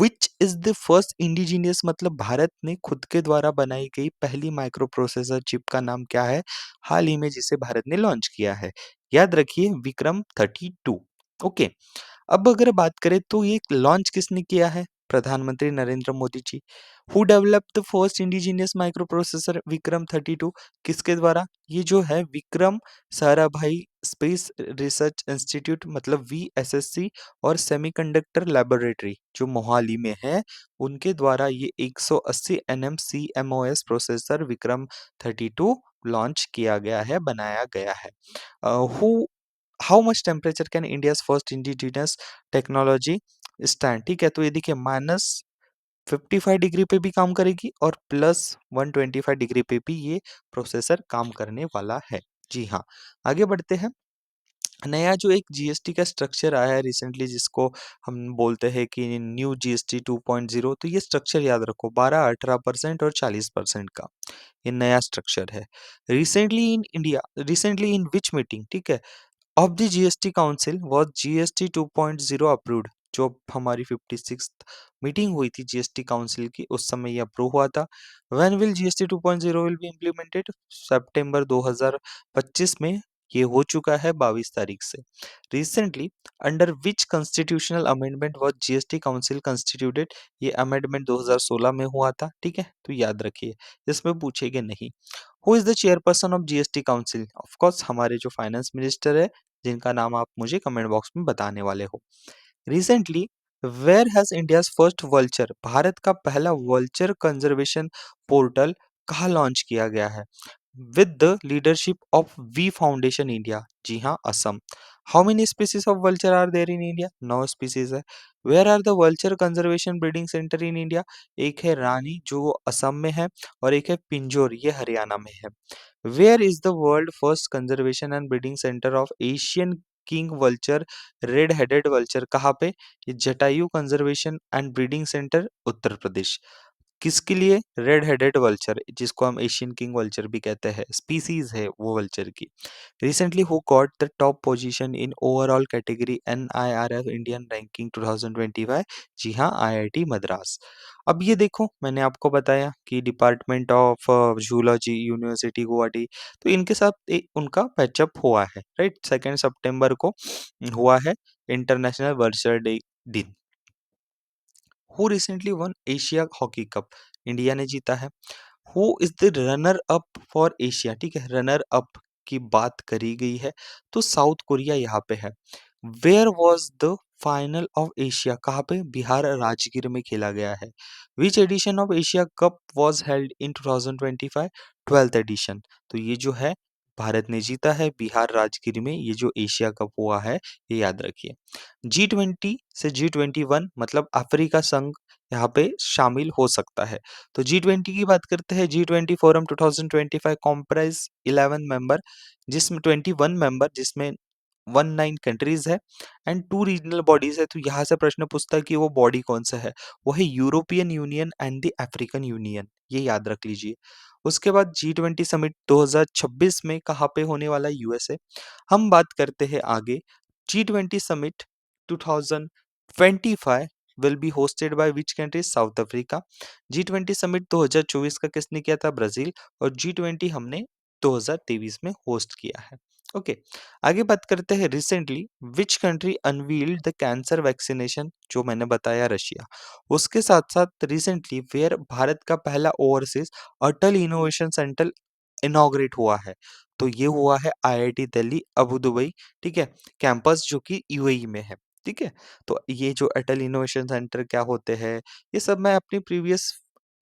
विच इज द फर्स्ट इंडिजीनियस, मतलब भारत ने खुद के द्वारा बनाई गई पहली माइक्रो प्रोसेसर चिप का नाम क्या है, हाल ही में जिसे भारत ने लॉन्च किया है, याद रखिए विक्रम 32। ओके, अब अगर बात करें तो ये लॉन्च किसने किया है, प्रधानमंत्री Narendra Modi ji. Who developed the first indigenous microprocessor Vikram 32, किसके द्वारा, ये जो है Vikram Sarabhai space research institute, मतलब वीएसएससी, और सेमीकंडक्टर लेबोरेटरी जो मोहाली में है, उनके द्वारा ये 180 nm CMOS processor Vikram 32 launch किया गया है, बनाया गया है। Who how much temperature can India's first indigenous technology stand, ठीक है। तो ये देखिए -55 डिग्री पे भी काम करेगी और +125 डिग्री पे भी ये प्रोसेसर काम करने वाला है। जी हाँ, आगे बढ़ते हैं। नया जो एक जीएसटी का स्ट्रक्चर आया है रिसेंटली, जिसको हम बोलते हैं कि न्यू जीएसटी 2.0, तो ये स्ट्रक्चर याद रखो, 12 18% और 40% का ये नया स्ट्रक्चर है। रिसेंटली इन विच मीटिंग, ठीक है, of the GST council was GST 2.0 approved. जो हमारी 56th मीटिंग हुई थी जीएसटी काउंसिल की, उस समय ये अप्रूव हुआ था। When will GST 2.0 will be implemented, सितंबर 2025 में ये हो चुका है, 22 तारीख से। Recently under which constitutional amendment was GST council constituted, ये अमेंडमेंट 2016 में हुआ था, ठीक है। तो याद रखिए, इसमें पूछेंगे नहीं। Who is the chairperson of GST council, of course हमारे जो फाइनेंस मिनिस्टर है, जिनका नाम आप मुझे कमेंट बॉक्स में बताने वाले हो। Recently where has India's first vulture, Bharat का पहला वल्चर कंजर्वेशन पोर्टल कहाँ लॉन्च किया गया है, with the leadership of V foundation India, जी हाँ, Assam. How many species of vulture are there in India, 9 species है। Where are the vulture conservation breeding centre in India, एक है रानी जो असम में है, और एक है पिंजोर, ये हरियाणा में है। Where is the world first conservation and breeding centre of Asian king vulture red headed vulture, कहाँ पे, ये Jatayu conservation and breeding centre, Uttar Pradesh. किसके लिए, रेड हेडेड वल्चर, जिसको हम एशियन किंग वल्चर भी कहते हैं, स्पीसीज है वो वल्चर की। Recently who got the top position in overall category NIRF Indian ranking 2025, जी हाँ, आईआईटी मद्रास। अब ये देखो, मैंने आपको बताया कि department of zoology university Guwahati, तो इनके साथ उनका पैचअप हुआ है, राइट, 2 सितंबर को हुआ है, इंटरनेशनल वर्चुअल डे दिन। Who recently one Asia hockey cup, India ने जीता है। Who is the runner up for Asia, ठीक है, रनर अप की बात करी गई है, तो साउथ कोरिया यहाँ पे है। Where was the final of Asia, कहाँ पे, बिहार राजगीर में खेला गया है। Which edition of Asia cup was held in 2025, 12th edition. तो ये जो है भारत ने जीता है बिहार राजगीर में, ये जो एशिया कप हुआ है, ये याद रखिए। G20 से G21, मतलब अफ्रीका संघ यहाँ पे शामिल हो सकता है। तो G20 की बात करते हैं, G20 फोरम 2025 कॉम्प्राइज 11 मेंबर, जिसमें 21 मेंबर, जिसमें 19 कंट्रीज है एंड 2 रीजनल बॉडीज है। तो यहाँ से प्रश्न पूछता है कि वो बॉडी कौन सा है, वो है European union and the African union, ये याद रख लीजिए। उसके बाद G20 समिट 2026 में कहाँ पे होने वाला है, यूएसए। हम बात करते हैं आगे, G20 summit 2025 will be hosted by which country, south Africa. G20 summit 2024 का किसने किया था, ब्राजील। और G20 हमने 2023 में होस्ट किया है। ओके, आगे बात करते हैं recently which country unveiled the cancer vaccination, जो मैंने बताया रशिया। उसके साथ-साथ रिसेंटली वेयर भारत का पहला ओवरसीज़ अटल इनोवेशन सेंटर इनॉग्रेट हुआ है। तो ये हुआ है आईआईटी दिल्ली, अबू दुबई, ठीक है? कैंपस जो कि यूएई में है, ठीक है? तो ये जो अटल इनोवेशन सेंटर क्या होते हैं, ये सब मैं अपनी previous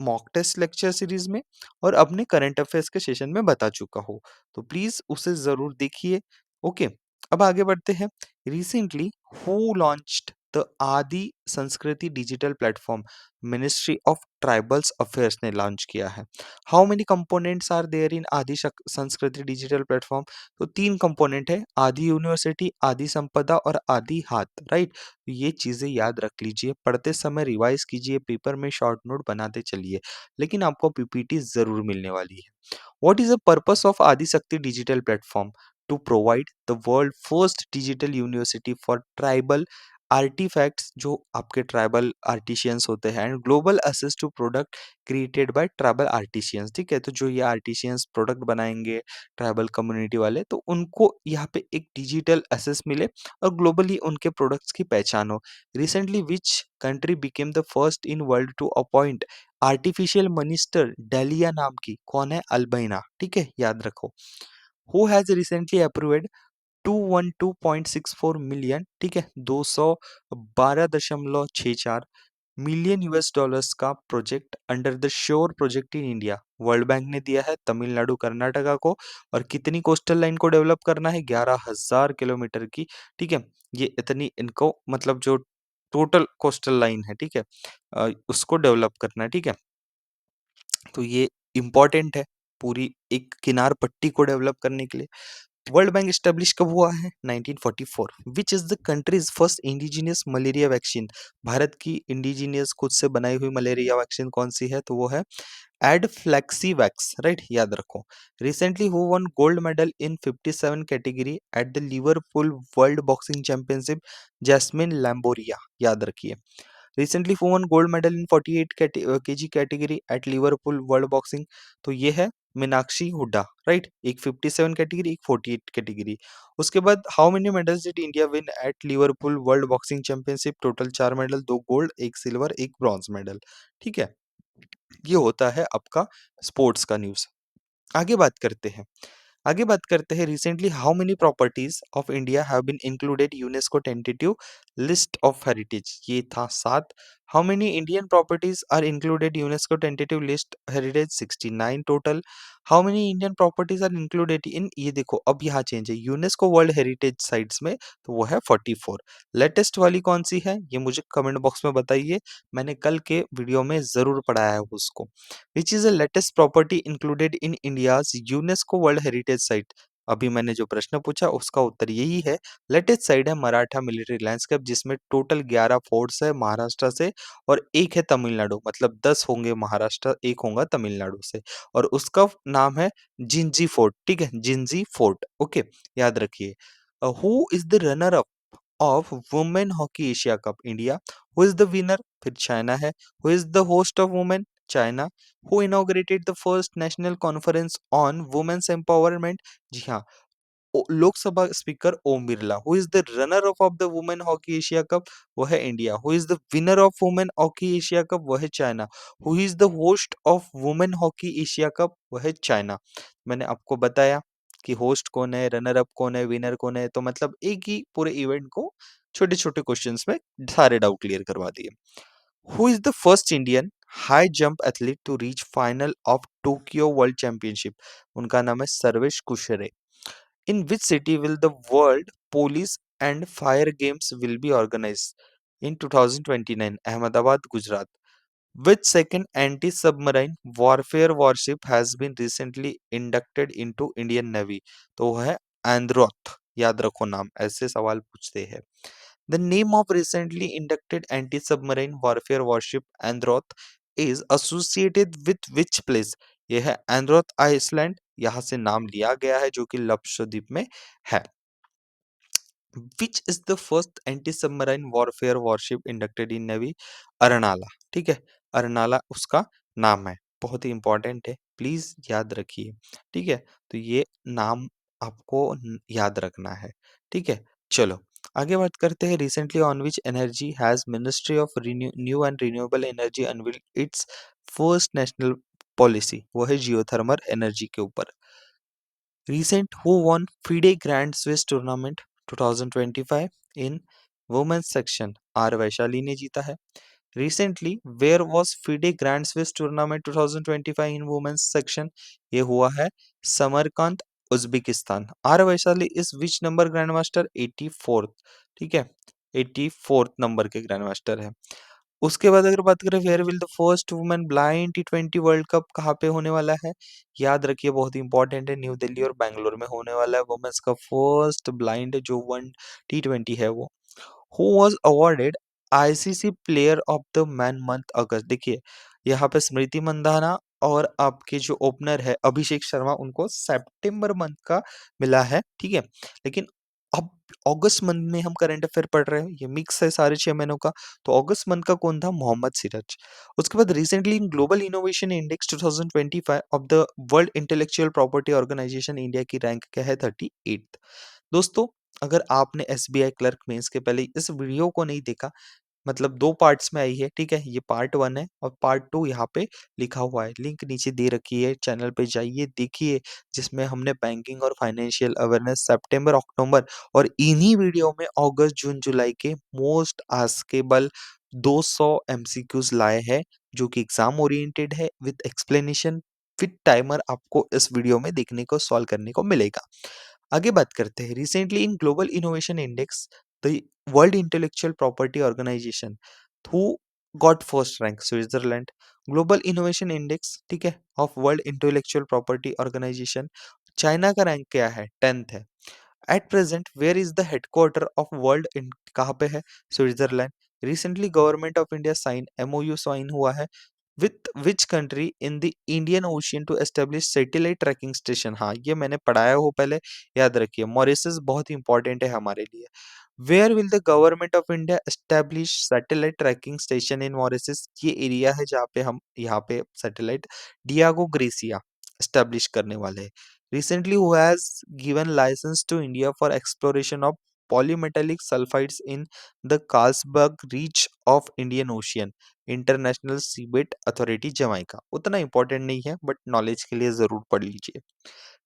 mock test lecture series में और अपने करंट अफेयर्स के सेशन में बता चुका हूँ। तो प्लीज़ उसे ज़रूर देखिए। ओके, अब आगे बढ़ते हैं। Recently who launched the Adi Sanskriti digital platform? Ministry of tribals affairs ने लॉन्च किया है। How many components are there in Adi Sanskriti digital platform? तो 3 कंपोनेंट है, आदि यूनिवर्सिटी, आदि संपदा और आदि हाथ, राइट? ये चीज़ें याद रख लीजिए, पढ़ते समय रिवाइज़ कीजिए, पेपर में शॉर्ट नोट बनाते चलिए, लेकिन आपको पीपीटी ज़रूर मिलने वाली है। What is the purpose of Adishakti Digital Platform? To provide the world first digital university for tribal artifacts जो आपके ट्राइबल आर्टिशियंस होते हैं and global access to product created by tribal artisans, ठीक है? तो जो ये आर्टिशियंस प्रोडक्ट बनाएंगे ट्राइबल कम्युनिटी वाले, तो उनको यहाँ पे एक डिजिटल access मिले और ग्लोबली उनके प्रोडक्ट्स की पहचान हो। Recently which country became the first in world to appoint artificial minister Diella नाम की? कौन है? अल्बाइना, ठीक है? याद रखो। Who has recently approved 212.64 million, ठीक है? 212.64 मिलियन यूएस डॉलर्स का project under the sure project in India world bank ने दिया है तमिलनाडु कर्नाटका को। और कितनी कोस्टल लाइन को डेवलप करना है? 11,000 किलोमीटर की, ठीक है? ये इतनी इनको मतलब जो टोटल कोस्टल लाइन है, ठीक है? उसको डेवलप करना है, ठीक है? तो ये इम्पोर्टेंट है पूरी एक किनार पट्टी को डेवलप करने के लिए। वर्ल्ड बैंक एस्टेब्लिश कब हुआ है? 1944। विच is the countries first indigenous malaria vaccine? Bharat की इंडिजिनियस खुद से बनाई हुई मलेरिया वैक्सीन कौन सी है? तो वो है एडफ्लेक्सीवैक्स, राइट? याद रखो। Recently who won gold medal in 57 category at the Liverpool world boxing championship? Jaismine Lamboria, याद रखिए। रिसेंटली who won gold medal in 48 kg category at Liverpool world boxing? तो ये है मीनाक्षी हुड्डा, राइट? एक 57 कैटेगरी, एक 48 कैटेगरी। उसके बाद how many medals did India win at Liverpool world boxing championship? Total 4 medal, 2 gold, 1 silver, 1 bronze medal, ठीक है? ये होता है आपका स्पोर्ट्स का न्यूज़। आगे बात करते हैं। आगे बात करते हैं recently how many properties of India have been included UNESCO tentative list of heritage? ये था 7। How many Indian properties are included UNESCO tentative list heritage? 69 total. How many Indian properties are included in, ये देखो अब यहाँ change है, UNESCO world heritage sites में, तो वो है 44। लेटेस्ट वाली कौन सी है? ये मुझे कमेंट बॉक्स में बताइए, मैंने कल के वीडियो में जरूर पढ़ाया है उसको। विच is the latest property included in India's UNESCO world heritage site? अभी मैंने जो प्रश्न पूछा उसका उत्तर यही है। लेटेस्ट साइट है मराठा मिलिट्री लैंडस्केप, जिसमें टोटल 11 फोर्ट्स है महाराष्ट्र से और एक है तमिलनाडु, मतलब 10 होंगे महाराष्ट्र, एक होगा तमिलनाडु से। और उसका नाम है जिंजी फोर्ट, ठीक है? Gingee fort, okay? याद रखिए। Who is the runner up of women hockey Asia cup? India. Who is the winner? फिर चाइना है। Who is the host of women? China. Who inaugurated the first national conference on women's empowerment? जी हाँ, Lok Sabha speaker Om Birla. Who is the runner of the women hockey Asia cup? वो है India. Who is the winner of women hockey Asia cup? वो है China. Who is the host of women hockey Asia cup? वो है China. मैंने आपको बताया कि होस्ट कौन है, रनर अप कौन है, विनर कौन है, तो मतलब एक ही पूरे इवेंट को छोटे छोटे क्वेश्चंस में सारे डाउट क्लियर करवा दिए। Who is the first Indian high jump athlete to reach final of Tokyo world championship? उनका नाम है Sarvesh Kushre. In which city will the World Police and Fire Games will be organized in 2029? Ahmedabad, Gujarat. Which second anti-submarine warfare warship has been recently inducted into Indian Navy? तो वो है एंद्रोथ, याद रखो नाम, ऐसे सवाल पूछते हैं। The name of recently inducted anti-submarine warfare warship एंद्रोथ is associated with which place? यह है एंद्रोथ आइसलैंड, यहाँ से नाम लिया गया है जो कि लक्षद्वीप में है। Which is the first anti submarine warfare warship inducted in navy? Arnala, ठीक है? अरनाला उसका नाम है, बहुत ही इंपॉर्टेंट है, प्लीज याद रखिए, ठीक है? तो ये नाम आपको याद रखना है। ठीक है, चलो आगे बात करते हैं। Recently on which energy has ministry of new and renewable energy unveiled it's first national policy, वो है जियोथर्मल एनर्जी के ऊपर। Recent who won FIDE Grand Swiss Tournament 2025 in Women's section, R Vaishali ने जीता है। Recently where was FIDE Grand Swiss Tournament 2025 in Women's section, ये हुआ है समरकंद उज्बेकिस्तान। आर वैशाली इस which number grand master 84th, ठीक है 84th नंबर के ग्रैंड मास्टर है। उसके बाद अगर बात करें where will the first women blind टी20 वर्ल्ड कप कहाँ पे होने वाला है, याद रखिए बहुत इंपॉर्टेंट है, न्यू दिल्ली और बैंगलोर में होने वाला है वुमेन्स का फर्स्ट ब्लाइंड जो वन टी20 है वो। Who was awarded ICC player of the man month August, देखिए यहाँ पे स्मृति मंदाना और आपके जो ओपनर है अभिषेक शर्मा उनको सितंबर मंथ का मिला है, ठीक है। लेकिन अब अगस्त मंथ में हम करंट अफेयर पढ़ रहे हैं, ये मिक्स है सारे 6 महीनों का। तो अगस्त मंथ का कौन था, मोहम्मद सिराज। उसके बाद recently in global innovation index 2025 of the world intellectual property organization India की रैंक क्या है, 38th। दोस्तों अगर आपने एसबीआई क्लर्क मेंस के पहले इस वीडियो को नहीं देखा, मतलब 2 पार्ट्स में आई है, ठीक है? ये पार्ट 1 है और पार्ट 2 यहाँ पे लिखा हुआ है। लिंक नीचे दे रखी है, चैनल पे जाइए देखिए, जिसमें हमने बैंकिंग और फाइनेंशियल अवेयरनेस सितंबर, अक्टूबर और इन्हीं वीडियो में अगस्त, जून, जुलाई के मोस्ट आस्केबल 200 एमसीक्यूज़ लाए हैं, जो कि एग्ज़ाम ओरिएंटेड है विद एक्सप्लेनेशन, विद टाइमर आपको इस वीडियो में देखने को, सॉल्व करने को मिलेगा। आगे बात करते हैं। Recently in global innovation index the world intellectual property organization who got first rank, Switzerland. Global innovation index, ठीक है, of world intellectual property organization, China का रैंक क्या है, 10th है। At present where is the headquarter of world in, कहाँ पे है, Switzerland. Recently government of India sign MOU sign हुआ है with which country in the Indian ocean to establish satellite tracking station, हाँ ये मैंने पढ़ाया हो पहले, याद रखिए। मॉरिशस बहुत इंपॉर्टेंट है हमारे लिए। Where will the government of India establish satellite tracking station in Mauritius, ये एरिया है जहाँ पे हम यहाँ पे सैटेलाइट डियागो ग्रेसिया एस्टेब्लिश करने वाले हैं। Recently who has given license to India for exploration of polymetallic sulfides in the Carlsberg Reach of Indian Ocean, international seabed authority Jamaica. उतना इंपॉर्टेंट नहीं है बट नॉलेज के लिए जरूर पढ़ लीजिए।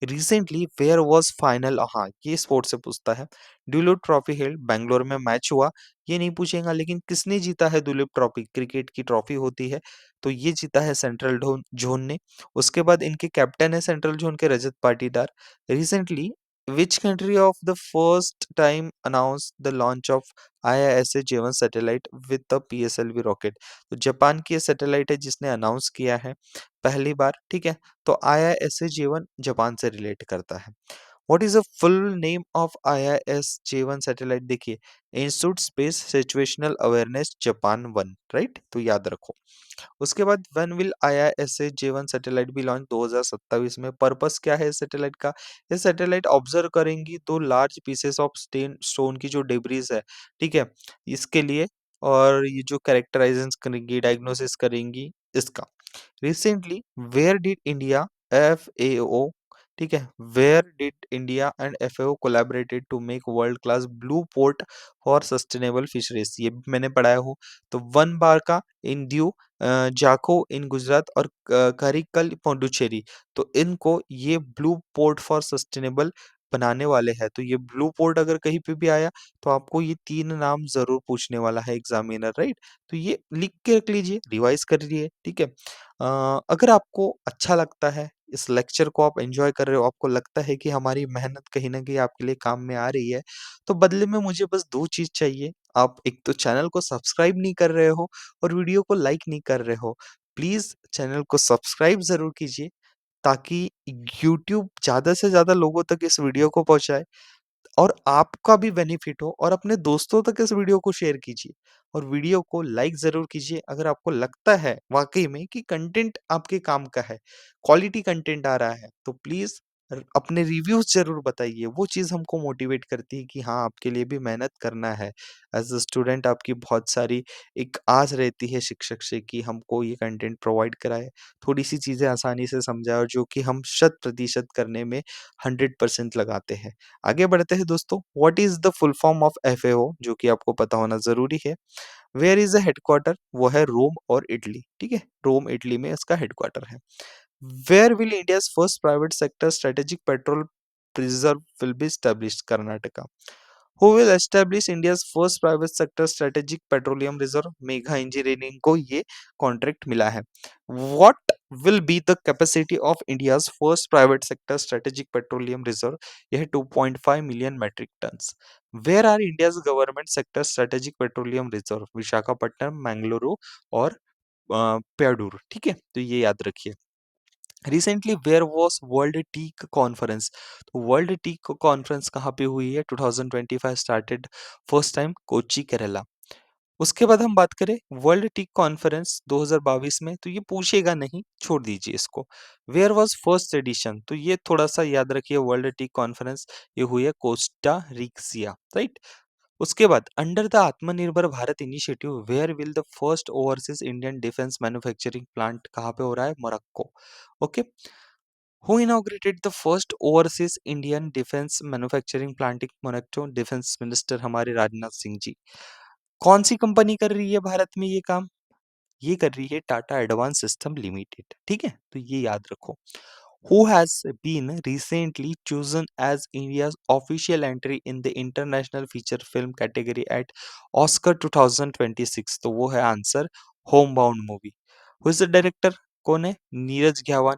रिसेंटली वेयर वाज फाइनल, हाँ ये स्पोर्ट्स से पूछता है। ड्यूलिप ट्रॉफी हेल्ड, बैंगलोर में मैच हुआ, ये नहीं पूछेगा लेकिन किसने जीता है ड्यूलिप ट्रॉफी, क्रिकेट की ट्रॉफी होती है, तो ये जीता है सेंट्रल जोन ने। उसके बाद इनके कैप्टन है सेंट्रल जोन के Rajat Patidar. Recently which country of the first time announce the launch of IISA J one satellite with the PSLV rocket, तो जापान की सैटेलाइट है जिसने अनाउंस किया है पहली बार, ठीक है। तो आईआईएसए जेवन जापान से रिलेट करता है। What is the full name of IIS J one satellite, देखिए institute space situational awareness Japan 1, right, तो याद रखो। उसके बाद when will IISA J one satellite भी लॉन्च, 2027 में। पर्पस क्या है इस सैटेलाइट का, ये सैटेलाइट ऑब्जर्व करेंगी दो लार्ज पीसेस ऑफ स्टोन की जो डेब्रीज है, ठीक है, इसके लिए, और ये जो कैरेक्टराइजेशन करेंगी, डायग्नोसिस करेंगी इसका। Recently where did India FAO, ठीक है, where did India and FAO collaborated to make world class blue port for sustainable fisheries, ये भी मैंने पढ़ाया हो। तो वन बार का इन दीव, जाको इन गुजरात और करिकल पौंडुचेरी, तो इनको ये ब्लू पोर्ट फॉर सस्टेनेबल बनाने वाले हैं। तो ये ब्लू पोर्ट अगर कहीं पे भी आया तो आपको ये 3 नाम ज़रूर पूछने वाला है एग्ज़ामिनर, राइट? तो ये लिख के रख लीजिए, रिवाइज़ कर लिए, ठीक है? अगर आपको अच्छा लगता है, इस लेक्चर को आप एन्जॉय कर रहे हो, आपको लगता है कि हमारी मेहनत कहीं न कहीं आपके लिए काम में आ रही है, तो बदले में मुझे बस 2 चीज़ चाहिए। आप एक तो चैनल को सब्सक्राइब नहीं कर रहे हो और वीडियो को लाइक नहीं कर रहे हो। प्लीज़ चैनल को सब्सक्राइब ज़रूर कीजिए ताकि यूट्यूब ज़्यादा से ज़्यादा लोगों तक इस वीडियो को पहुँचाए और आपका भी बेनिफिट हो, और अपने दोस्तों तक इस वीडियो को शेयर कीजिए और वीडियो को लाइक ज़रूर कीजिए अगर आपको लगता है वाक़ई में कि कंटेंट आपके काम का है, क्वालिटी कंटेंट आ रहा है, तो प्लीज़ अपने रिव्यूज़ ज़रूर बताइए, वो चीज़ हमको मोटिवेट करती है कि हाँ, आपके लिए भी मेहनत करना है। एज़ अ स्टूडेंट आपकी बहुत सारी एक आस रहती है शिक्षक से कि हमको ये कंटेंट प्रोवाइड कराए, थोड़ी-सी चीज़ें आसानी से समझाएँ और जो कि हम शत प्रतिशत करने में 100% लगाते हैं। आगे बढ़ते हैं दोस्तों, what is the full form of FAO जो कि आपको पता होना ज़रूरी है। Where is the headquarter? वो है रोम और इटली, ठीक है? रोम, इटली में इसका हेडक्वार्टर है। Where will India's first private sector strategic petrol reserve will be established? Karnataka. Who will establish India's first private sector strategic petroleum reserve? Megha engineering को ये कॉन्ट्रैक्ट मिला है. What will be the capacity of India's first private sector strategic petroleum reserve? यह 2.5 million metric tons. Where are India's government sector strategic petroleum reserve? Visakhapatnam, Mangaluru और प्याडूर. ठीक है, तो ये याद रखिए. Recently where was world tea conference? तो वर्ल्ड टी कॉन्फ्रेंस कहाँ पे हुई है? 2025 started first time Kochi Kerala. उसके बाद हम बात करें वर्ल्ड टी कॉन्फ्रेंस 2022 में, तो ये पूछेगा नहीं, छोड़ दीजिए इसको. Where was first edition? तो ये थोड़ा सा याद रखिए, वर्ल्ड टी कॉन्फ्रेंस ये हुई है कोस्टा रिक्सिया, राइट. उसके बाद under the Atmanirbhar Bharat initiative where will the first overseas Indian defence manufacturing plant कहाँ पे हो रहा है? Morocco. Okay. Who inaugurated the first overseas Indian defense manufacturing plant in Monaco? Defence minister हमारे राजनाथ सिंह जी. कौन सी कंपनी कर रही है भारत में ये काम? ये कर रही है टाटा एडवांस सिस्टम लिमिटेड. ठीक है, तो ये याद रखो. Who has been recently chosen as India's official entry in the international feature film category at Oscar 2026? तो वो है answer homebound movie. Who is the director? कौन है? Neeraj Ghaywan.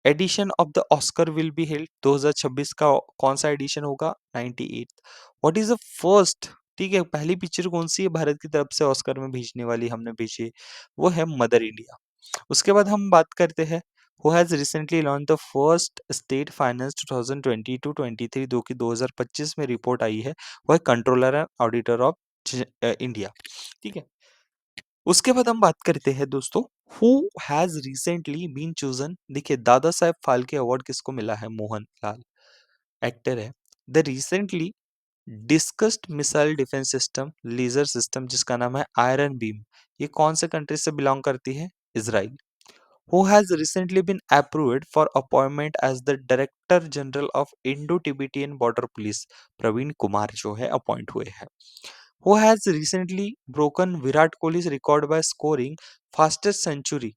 Edition of the Oscar will be held 2026 का कौन सा addition होगा? 98th. What is the first, ठीक है, पहली पिक्चर कौन सी है भारत की तरफ से ऑस्कर में भेजने वाली, हमने भेजी है, वो है मदर इंडिया. उसके बाद हम बात करते हैं who has recently launch the first state finance 2022-23 जो कि 2025 में रिपोर्ट आई है, वो है controller and auditor of India. ठीक है. उसके बाद हम बात करते हैं दोस्तों who has recently been chosen. देखिए दादा साहेब फाल्के अवार्ड किसको मिला है? मोहन लाल, एक्टर है. The recently discussed missile defence system laser system जिसका नाम है आयरन बीम, ये कौन से कंट्री से बिलोंग करती है? Israel. Who has recently been approved for appointment as the director general of Indo Tibetan border police? Praveen Kumar जो है अपॉइंट हुए हैं. Who has recently broken Virat Kohli's record by scoring fastest century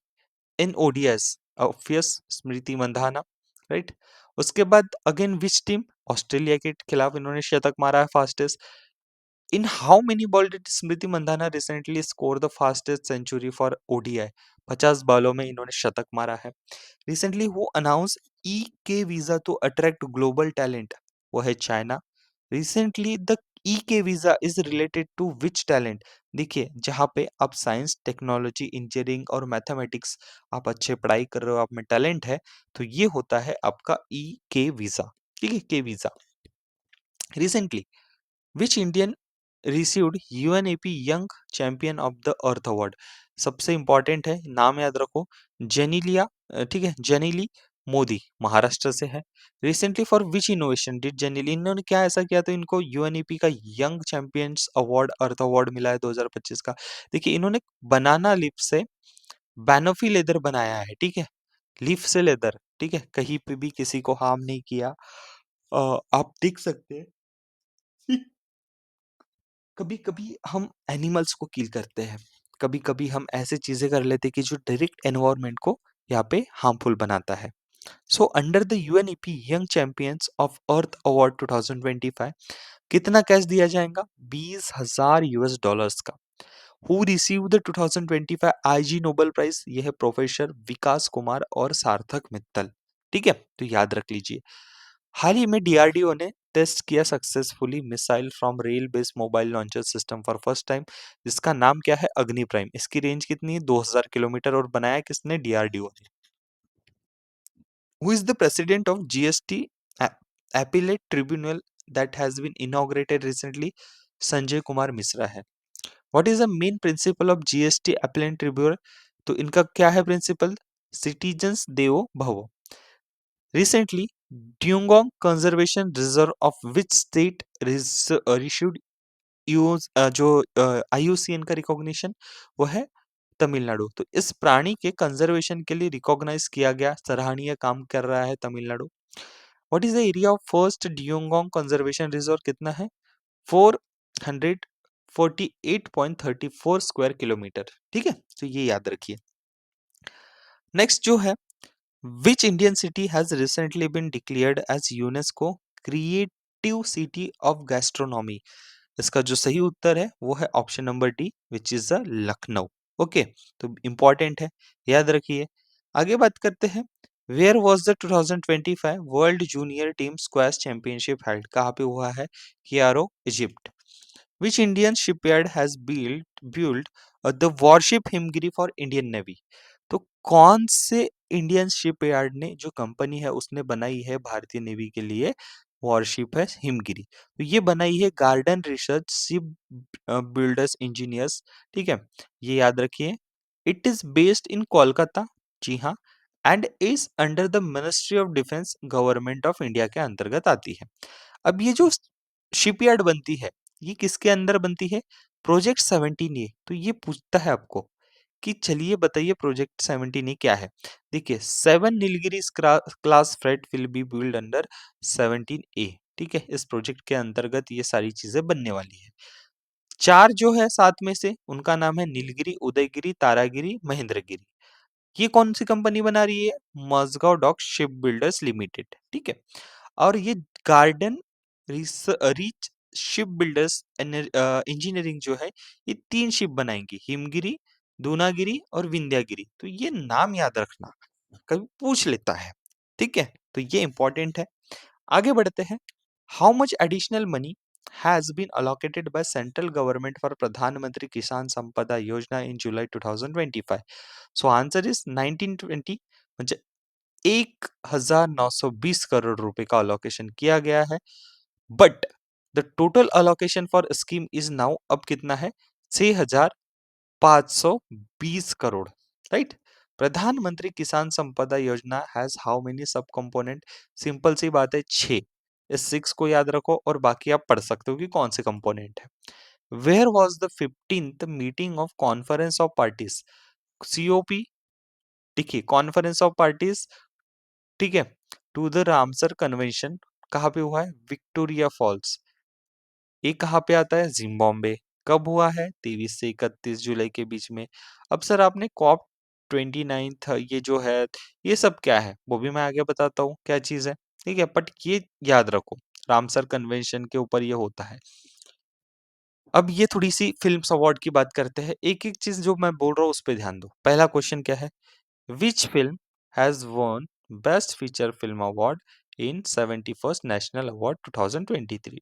in ODIs? Obvious, Smriti Mandhana, right. उसके बाद again which team? Australia के खिलाफ इन्होंने शतक मारा है fastest. In how many ball did Smriti Mandhana recently score the fastest century for ODI? 50 बॉलों में इन्होंने शतक मारा है. रिसेंटली वो announce E K visa to attract global talent? वो है China. Recently the E K visa is related to which talent? देखिए जहाँ पे आप साइंस, टेक्नोलॉजी, इंजीनियरिंग और मैथमेटिक्स आप अच्छे पढ़ाई कर रहे हो, आप में टैलेंट है, तो ये होता है आपका ई के वीजा. ठीक है, के visa. Recently which Indian received UNEP young champion of the earth award? सबसे इंपॉर्टेंट है, नाम याद रखो. जेनिलिया, ठीक है, जेनिली मोदी महाराष्ट्र से है. Recently for which innovation did Jinali, इन्होंने क्या ऐसा किया तो इनको यूएनईपी का young champions award, earth award मिला है 2025 का? देखिए इन्होंने बनाना लीफ से बैनोफी लेदर बनाया है. ठीक है, लीफ से लेदर. ठीक है, कहीं पे भी किसी को हार्म नहीं किया. आप देख सकते हैं कभी कभी हम एनिमल्स को किल करते हैं, कभी कभी हम ऐसे चीजें कर लेते हैं कि जो डायरेक्ट एनवायरनमेंट को यहाँ पे हार्मफुल बनाता है. So under the UNEP young champions of Earth award 2025 कितना कैश दिया जाएगा? 20,000 यूएस डॉलर्स का. Who receive the 2025 Ig Nobel prize? ये है प्रोफेसर विकास कुमार और सार्थक मित्तल. ठीक है, तो याद रख लीजिए. हाल ही में डीआरडीओ ने टेस्ट किया successfully missile from rail based mobile launcher system for first time, जिसका नाम क्या है? अग्नि प्राइम. इसकी रेंज कितनी है? 2000 किलोमीटर. और बनाया किसने? डीआरडीओ ने. Who is the president of GST appellate tribunal that has been inaugurated recently? Sanjay Kumar Mishra है. What is the main principal of GST appellate tribunal? तो इनका क्या है प्रिंसिपल? सिटीजन्स देवो भवो. Recently, dugong conservation reserve of which state received use जो IUCN का recognition वो है तमिलनाडु। तो इस प्राणी के कंजर्वेशन के लिए रिकॉग्नाइज किया गया सराहनीय काम कर रहा है Tamil Nadu. What is the area of first dugong conservation reserve कितना है? 448.34 स्क्वायर किलोमीटर। ठीक है, तो ये याद रखिए। नेक्स्ट जो है, which Indian city has recently been declared as UNESCO creative city of gastronomy? इसका जो सही उत्तर है वो है option number D, which is the Lucknow. Okay, तो इंपॉर्टेंट है, याद रखिए। आगे बात करते हैं, where was the 2025 world junior team squash championship held? कहाँ पे हुआ है? Cairo, Egypt. Which Indian shipyard has built the warship Himgiri for Indian Navy? तो कौन से इंडियन शिपयार्ड ने, जो कंपनी है उसने बनाई है भारतीय नेवी के लिए वॉरशिप है हिमगिरी? तो ये बनाई है garden research ship builders engineers. ठीक है, ये याद रखिए। It is based in Kolkata, जी हाँ, and is under the ministry of defence, government of India के अंतर्गत आती है। अब ये जो शिपयार्ड बनती है, ये किसके अंदर बनती है? प्रोजेक्ट 17 ए। तो ये पूछता है आपको कि चलिए बताइए प्रोजेक्ट 17 ए क्या है। देखिए, 7 Nilgiri class freight will be build under 17 ए। ठीक है, इस प्रोजेक्ट के अंतर्गत ये सारी चीजें बनने वाली है। 4 जो है सात में से, उनका नाम है नीलगिरी, उदयगिरी, तारागिरी, महेंद्रगिरी। ये कौन सी कंपनी बना रही है? Mazagon dock ship builders limited. ठीक है, और ये Garden Reach ship builders engineering जो है, ये 3 शिप बनाएंगी, हिमगिरी, दूनागिरी और विंध्यागिरी। तो ये नाम याद रखना, कभी पूछ लेता है। ठीक है, तो ये इंपॉर्टेंट है। आगे बढ़ते हैं, how much additional money has been allocated by central government for Pradhanmantri Kisan संपदा योजना इन जुलाई 2025? सो आंसर इज 1920, म्हणजे 1920 करोड़ रुपए का अलोकेशन किया गया है। But the total allocation for scheme is now, अब कितना है? 6520 करोड़, राइट। प्रधानमंत्री किसान संपदा योजना हैज हाउ मेनी सब कंपोनेंट? सिंपल सी बात है, 6। इस 6 को याद रखो और बाकी आप पढ़ सकते हो कि कौन से कंपोनेंट है। Where was the 15th meeting of conference of parties, COP? देखिए, कॉन्फ्रेंस ऑफ पार्टीज, ठीक है, टू द रामसर कन्वेंशन कहाँ पे हुआ है? Victoria Falls. ये कहाँ पे आता है? जिम्बाब्वे। कब हुआ है? 23 से 31 जुलाई के बीच में। अब सर आपने कॉप 29 ये जो है, ये सब क्या है? वो भी मैं आगे बताता हूँ क्या चीज है। ठीक है, बट ये याद रखो, रामसर कन्वेंशन के ऊपर ये होता है। अब ये थोड़ी सी फिल्म्स अवार्ड की बात करते हैं, एक एक चीज जो मैं बोल रहा हूँ उस पर ध्यान दो। पहला क्वेश्चन क्या है? Which film has won Best Feature Film Award in 71st National Award 2023?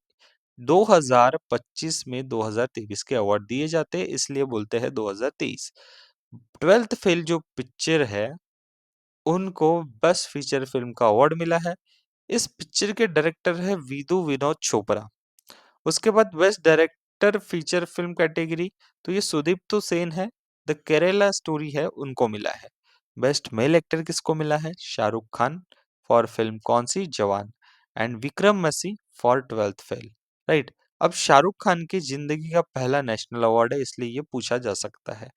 2025 में 2023 के अवार्ड दिए जाते हैं, इसलिए बोलते हैं 2023। 12th फेल जो पिक्चर है, उनको बेस्ट फीचर फिल्म का अवार्ड मिला है। इस पिक्चर के डायरेक्टर है विदु विनोद चोपड़ा। उसके बाद best director feature film category, तो ये सुदीप्तो सेन है, द केरला स्टोरी है, उनको मिला है। बेस्ट मेल एक्टर किसको मिला है? शाहरुख खान, फॉर फिल्म कौन सी? Jawan. And Vikram Massey for 12th fail, right. अब शाहरुख खान की जिंदगी का पहला नेशनल अवार्ड है, इसलिए ये पूछा जा सकता है।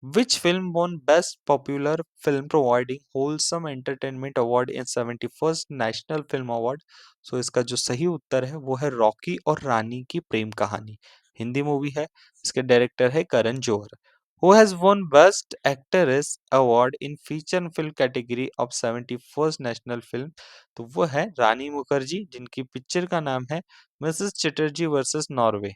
Which film won Best Popular Film providing wholesome entertainment award in 71st National Film Award? सो इसका जो सही उत्तर है वो है रॉकी और रानी की प्रेम कहानी। हिंदी मूवी है, इसके डायरेक्टर है Karan Johar. Who has won Best Actress Award in Feature Film category of 71st National Film? तो वो है रानी मुखर्जी, जिनकी पिक्चर का नाम है Mrs Chatterjee versus Norway.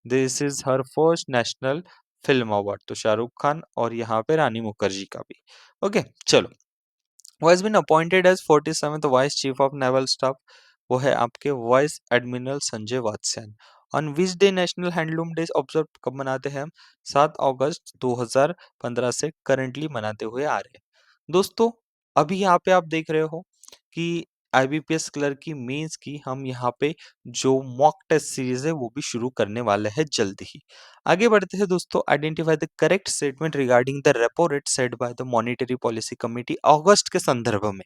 This is her first national film award. तो शाहरुख खान और यहाँ पे रानी मुखर्जी का भी। ओके, चलो। who has been appointed as 47th vice chief of naval staff? वो है आपके vice admiral Sanjay Vatsayan. On which day national handloom day observe कब मनाते हैं हम? 7 अगस्त 2015 से करंटली मनाते हुए आ रहे हैं। दोस्तों, अभी यहाँ पे आप देख रहे हो कि आईबीपीएस क्लर्क की मेंस की हम यहाँ पे जो मॉक टेस्ट सीरीज है वो भी शुरू करने वाले हैं जल्द ही। आगे बढ़ते हैं दोस्तों, identify the correct statement regarding the repo rate set by the monetary policy committee अगस्त के संदर्भ में।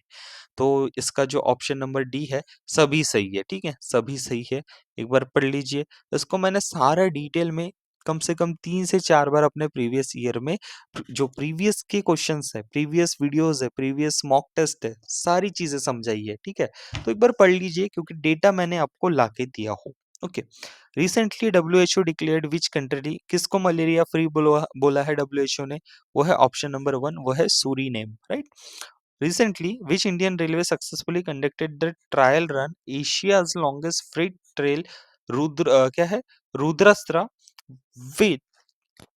तो इसका जो ऑप्शन नंबर डी है, सभी सही है, ठीक है, सभी सही है। एक बार पढ़ लीजिए। इसको मैंने सारा डिटेल में कम से कम 3 से 4 बार अपने प्रीवियस ईयर में जो प्रीवियस के क्वेश्चंस है, प्रीवियस वीडियोस है, प्रीवियस मॉक टेस्ट है, सारी चीजें समझाई है, ठीक है। तो एक बार पढ़ लीजिए क्योंकि डेटा मैंने आपको लाके दिया हो। Okay. Recently WHO declared which country, किसको मलेरिया फ्री बोला बोला है डब्ल्यूएचओ ने? वो है ऑप्शन नंबर 1, वो है Suriname, right. Recently, which Indian railway successfully conducted the trial run Asia's longest freight trail क्या है, रुद्रस्त्र, विथ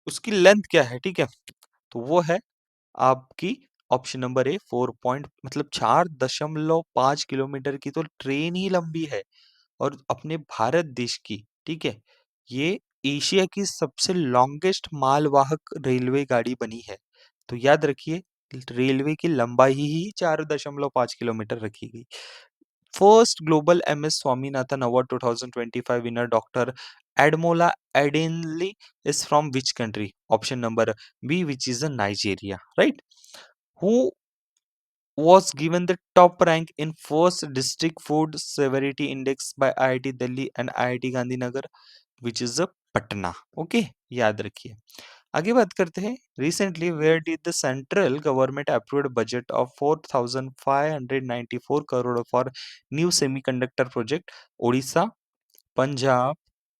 उसकी लेंथ क्या है, ठीक है। तो वो है आपकी ऑप्शन नंबर ए 4 पॉइंट मतलब 4.5 किलोमीटर की तो ट्रेन ही लंबी है। और अपने भारत देश की, ठीक है, ये एशिया की सबसे लॉन्गेस्ट मालवाहक रेलवे गाड़ी बनी है। तो याद रखिए, रेलवे की लंबाई ही 4.5 किलोमीटर रखी गई। First global MS Swaminathan award 2025 winner doctor Ademola Adenle is from which country? Option number B, which is a Nigeria, right? Who was given the top rank in first district food severity index by IIT Delhi and IIT Gandhinagar, which is a Patna. Okay, याद रखिए। आगे बात करते हैं। Recently where did the central government approved budget of 4594 crore for new semiconductor project Odisha, Punjab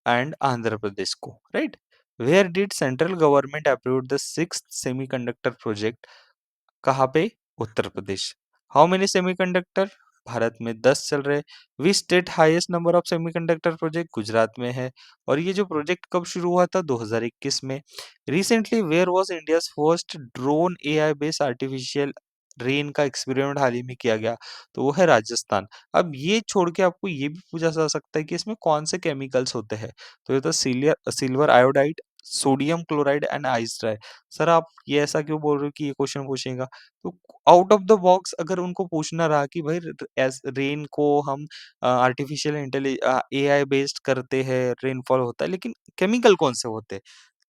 and Andhra Pradesh को, right. Where did central government approved the sixth semiconductor project, कहाँ पे? Uttar Pradesh. How many semiconductor? Bharat में 10 चल रहे। Which state highest number of semiconductor project? Gujarat में है। और ये जो प्रोजेक्ट कब शुरू हुआ था? 2021 में। Recently where was India's first drone AI based artificial rain का एक्सपेरिमेंट हाल ही में किया गया? तो वो है राजस्थान। अब ये छोड़ के आपको ये भी पूछा जा सकता है कि इसमें कौन से केमिकल्स होते हैं? तो ये तो silver iodide, sodium chloride and ice dry. Sir आप ये ऐसा क्यों बोल रहे हो कि ये क्वेश्चन पूछेगा? तो आउट ऑफ द बॉक्स अगर उनको पूछना रहा कि भाई रेन को हम आर्टिफिशियल एआई बेस्ड करते हैं, रेनफॉल होता है, लेकिन केमिकल कौन से होते हैं?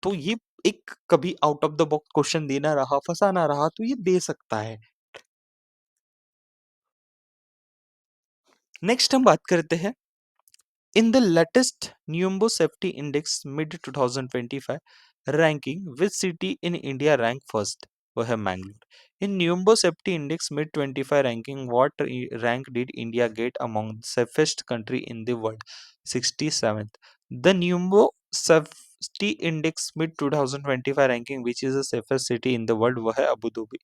तो ये एक कभी out of the box question देना रहा, फंसाना रहा, तो ये दे सकता है। नेक्स्ट हम बात करते हैं, in the latest Niumbo Safety Index mid 2025 ranking, which city in India ranked first? वो है Mangalore. In Niumbo Safety Index mid 25 ranking, what rank did India get among the safest country in the world? 67th. The Niumbo Safety Index mid 2025 ranking, which is the safest city in the world, वो है Abu Dhabi.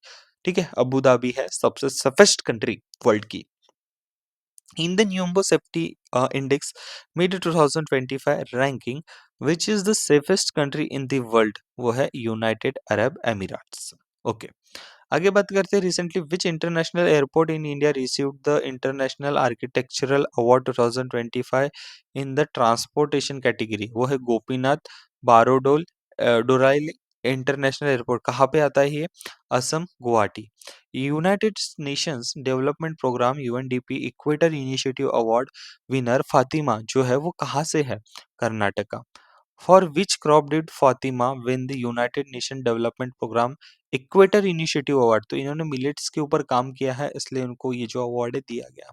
ठीक है, Abu Dhabi है सबसे सफेस्ट country world की। In the Nyumbu Safety Index mid 2025 ranking, which is the safest country in the world? वो है United Arab Emirates. Okay, आगे बात करते हैं। Recently which international airport in India received the international architectural award 2025 in the transportation category? वो है Gopinath Bordoloi international airport. कहाँ पे आता है ये? Assam, Guwahati. United Nations development programme UNDP equator initiative award winner Fatima जो है वो कहाँ से है? Karnataka. For which crop did Fatima win the United Nation development programme equator initiative award? तो इन्होंने मिलेट्स के ऊपर काम किया है, इसलिए उनको ये जो अवार्ड है दिया गया।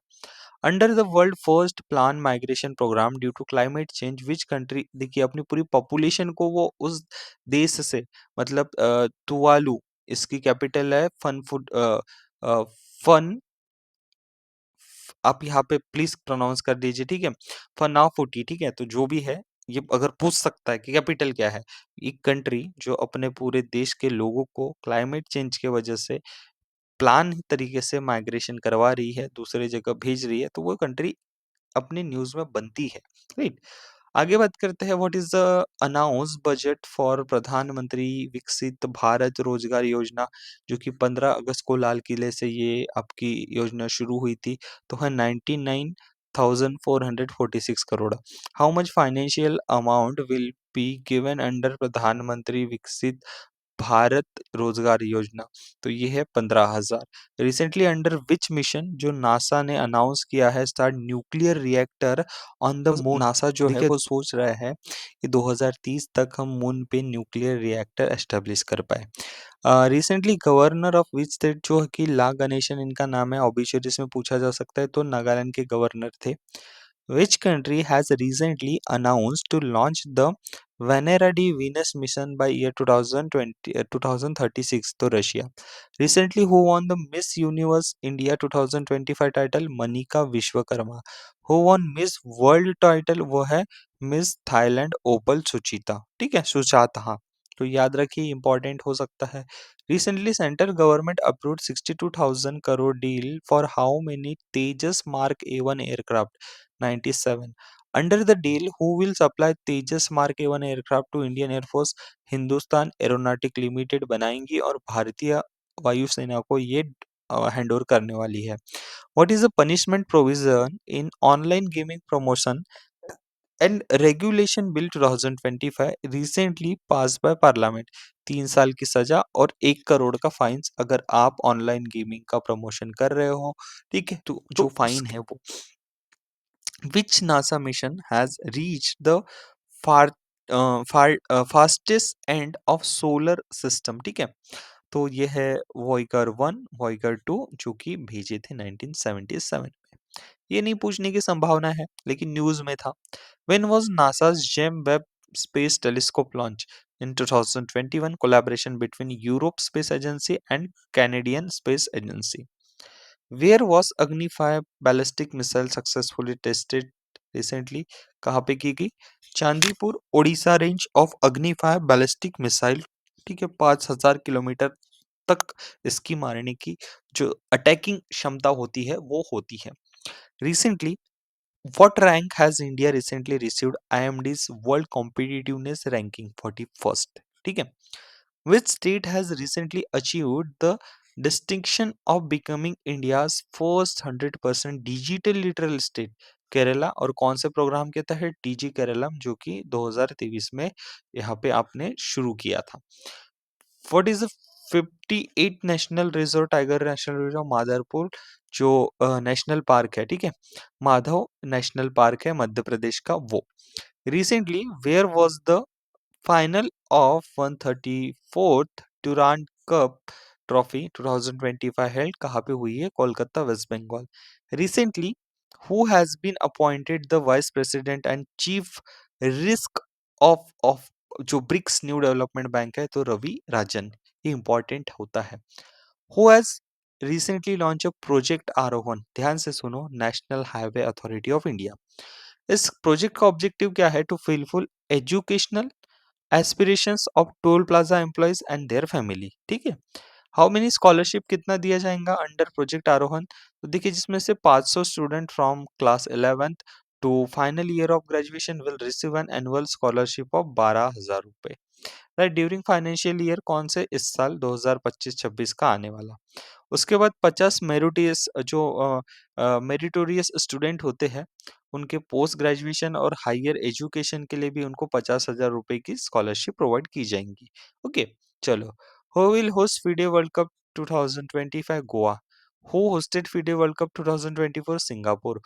Under the world first plan migration programme due to climate change which country, देखिए अपनी पूरी पॉपुलेशन को वो उस देश से, मतलब तुवालू, इसकी कैपिटल है फन, आप यहाँ पे प्लीज प्रोनाउंस कर दीजिए, ठीक है, फनाफुटी, ठीक है। तो जो भी है, ये अगर पूछ सकता है कि कैपिटल क्या है, एक कंट्री जो अपने पूरे देश के लोगों को क्लाइमेट चेंज के वजह से प्लान तरीके से माइग्रेशन करवा रही है, दूसरे जगह भेज रही है, तो वो कंट्री अपने न्यूज में बनती है, राइट। आगे बात करते हैं, what is the announce budget for प्रधानमंत्री विकसित भारत रोजगार योजना, जो कि 15 अगस्त को लाल किले से ये आपकी योजना शुरू हुई थी। तो है 99,446 crore. How much financial amount will be given under प्रधानमंत्री विकसित भारत रोजगार योजना, तो ये है 15,000। रिसेंटली अंडर विच मिशन जो नासा ने अनाउंस किया है start nuclear reactor on the moon. NASA जो है वो सोच रहा है कि 2030 तक हम मून पे न्यूक्लियर रिएक्टर एस्टेब्लिश कर पाए। Recently governor of which state, जो कि ला गणेशन इनका नाम है, ऑब्ituaries में पूछा जा सकता है, तो नागालैंड के गवर्नर थे। Which country has recently announced to launch the Venera D Venus mission by year 2020 2036? तो Russia. Recently who won the Miss Universe India 2025 title? Manika Vishwakarma. Who won Miss World title? वो है मिस थाईलैंड ओपल सुचिता। ठीक है, सुचाता, हाँ। तो याद रखिए, इंपॉर्टेंट हो सकता है। Recently central government approved 62,000 crore deal for how many Tejas mark A1 aircraft? 97. Under the deal, who will supply Tejas mark A1 aircraft to Indian air force? Hindustan aeronautic limited बनाएंगी और भारतीय वायुसेना को ये हैंड ओवर करने वाली है। What is the punishment provision in online gaming promotion and regulation bill 2025 recently passed by parliament? 3 साल की सजा और 1 करोड़ का फाइन्स अगर आप ऑनलाइन गेमिंग का प्रमोशन कर रहे हो। ठीक है, तो जो फाइन है वो। Which NASA mission has reached the far fastest end of solar system? ठीक है, तो ये है Voyager 1, Voyager 2, जो कि भेजे थे 1977 में। ये नहीं पूछने की संभावना है, लेकिन न्यूज में था। When was NASA's James Webb Space Telescope launch? In 2021, collaboration between Europe Space Agency and Canadian Space Agency. Where was Agni 5 ballistic missile successfully tested recently? कहाँ पे की गई? चांदीपुर ओडिशा रेंज ऑफ अग्नि 5 बैलिस्टिक मिसाइल। ठीक है, 5,000 kilometre तक इसकी मारने की जो अटैकिंग क्षमता होती है वो होती है। Recently what rank has India recently received IMD's World Competitiveness Ranking? 41st. ठीक है, which state has recently achieved the distinction of becoming India's first 100% digital literal state? Kerala. और कौन से प्रोग्राम के तहत? टीजी केरला, जो कि 2023 में यहाँ पे आपने शुरू किया था। What is the 58 national reserve tiger national reserve? Madharpur जो नेशनल पार्क है, ठीक है, माधव नेशनल पार्क है मध्य प्रदेश का वो। Recently where was the final of 134th Durand cup trophy 2025 held? कहाँ पे हुई है? Kolkata, West Bengal. Recently who has been appointed the vice president and chief risk of जो ब्रिक्स न्यू डेवलपमेंट बैंक है? तो रवि राजन। ये इंपॉर्टेंट होता है। Who has recently launch a project Aarohan? ध्यान से सुनो, National Highway Authority of India. इस प्रोजेक्ट का ऑब्जेक्टिव क्या है? To fulfil educational aspirations of toll plaza employees and their family. ठीक है, हाउ मेनी स्कॉलरशिप कितना दिया जाएगा अंडर प्रोजेक्ट आरोहण? तो देखिए, जिसमें से 500 student from class 11th to final year of graduation will receive an annual scholarship of 12,000 रुपए। राइट, ड्यूरिंग फाइनेंशियल ईयर कौन से? इस साल 2025-26 का आने वाला। उसके बाद 50 मेरिटोरियस स्टूडेंट होते हैं, उनके पोस्ट ग्रेजुएशन और हायर एजुकेशन के लिए भी उनको 50,000 रुपए की स्कॉलरशिप प्रोवाइड की जाएंगी। ओके, चलो। Who will host FIDE world cup 2025? Goa. Who hosted FIDE world cup 2024? Singapore.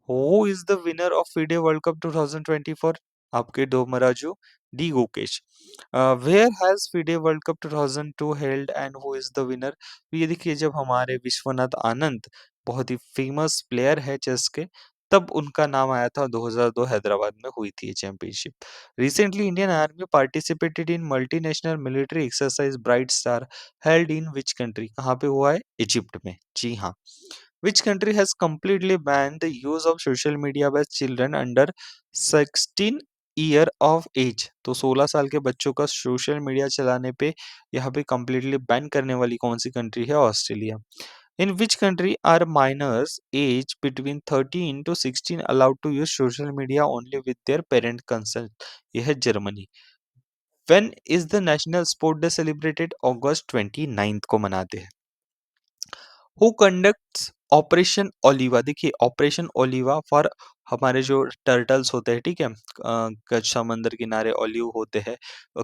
Who is the winner of FIDE world cup 2024? आपके Dommaraju D Gukesh. Where has FIDE world cup 2002 held and who is the winner? तो ये देखिए, जब हमारे विश्वनाथ आनंद, बहुत ही famous player है chess के, तब उनका नाम आया था। 2002 हैदराबाद में हुई थी championship. Recently Indian army participated in multinational military exercise bright star held in which country? कहाँ पे हुआ है? इजिप्ट में, जी हाँ। Which country has completely banned the use of social media by children under 16 year of age? तो 16 साल के बच्चों का सोशल मीडिया चलाने पे यहाँ पे completely बैन करने वाली कौन सी कंट्री है? Australia. In which country are minors age between 13 to 16 allowed to use social media only with their parent consent? यह है Germany. When is the National Sport Day celebrated? अगस्त 29 को मनाते हैं। Who conducts operation Oliva. देखिए operation Oliva for हमारे जो turtles होते हैं, ठीक है, कच्छ समंदर किनारे ओलिव होते हैं,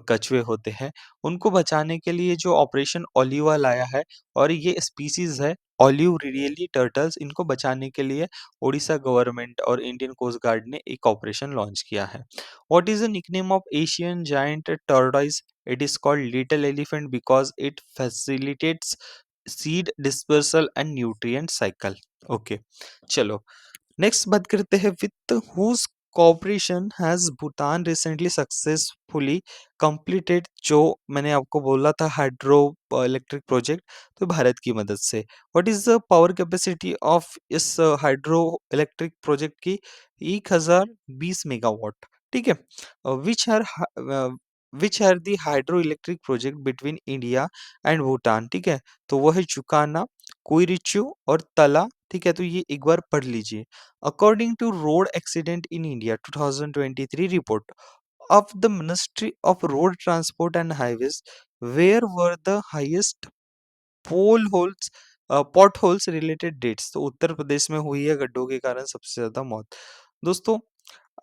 कछुए होते हैं, उनको बचाने के लिए जो ऑपरेशन ओलिवा लाया है, और ये स्पीसीज है ओलिव रिडियली टर्टल्स, इनको बचाने के लिए ओडिशा गवर्नमेंट और इंडियन कोस्ट गार्ड ने एक ऑपरेशन लॉन्च किया है। What is the nickname of Asian giant tortoise? It is called little elephant because it facilitates seed dispersal and nutrient cycle. Okay, चलो नेक्स्ट बात करते हैं with whose cooperation has Bhutan recently successfully completed, जो मैंने आपको बोला था हाइड्रो इलेक्ट्रिक प्रोजेक्ट, तो भारत की मदद से। What is the power capacity of इस हाइड्रो इलेक्ट्रिक प्रोजेक्ट की? 1020 मेगावाट, ठीक है। Which are which are the hydro electric project between India and Bhutan, ठीक है। तो वो है चुकाना, कुइरिचू और तला, ठीक है। तो ये एक बार पढ़ लीजिए। According to road accident in India 2023 report of the Ministry of Road Transport and Highways, where were the highest pole holes pot holes related deaths? तो उत्तर प्रदेश में हुई है गड्ढों के कारण सबसे ज्यादा मौत। दोस्तों,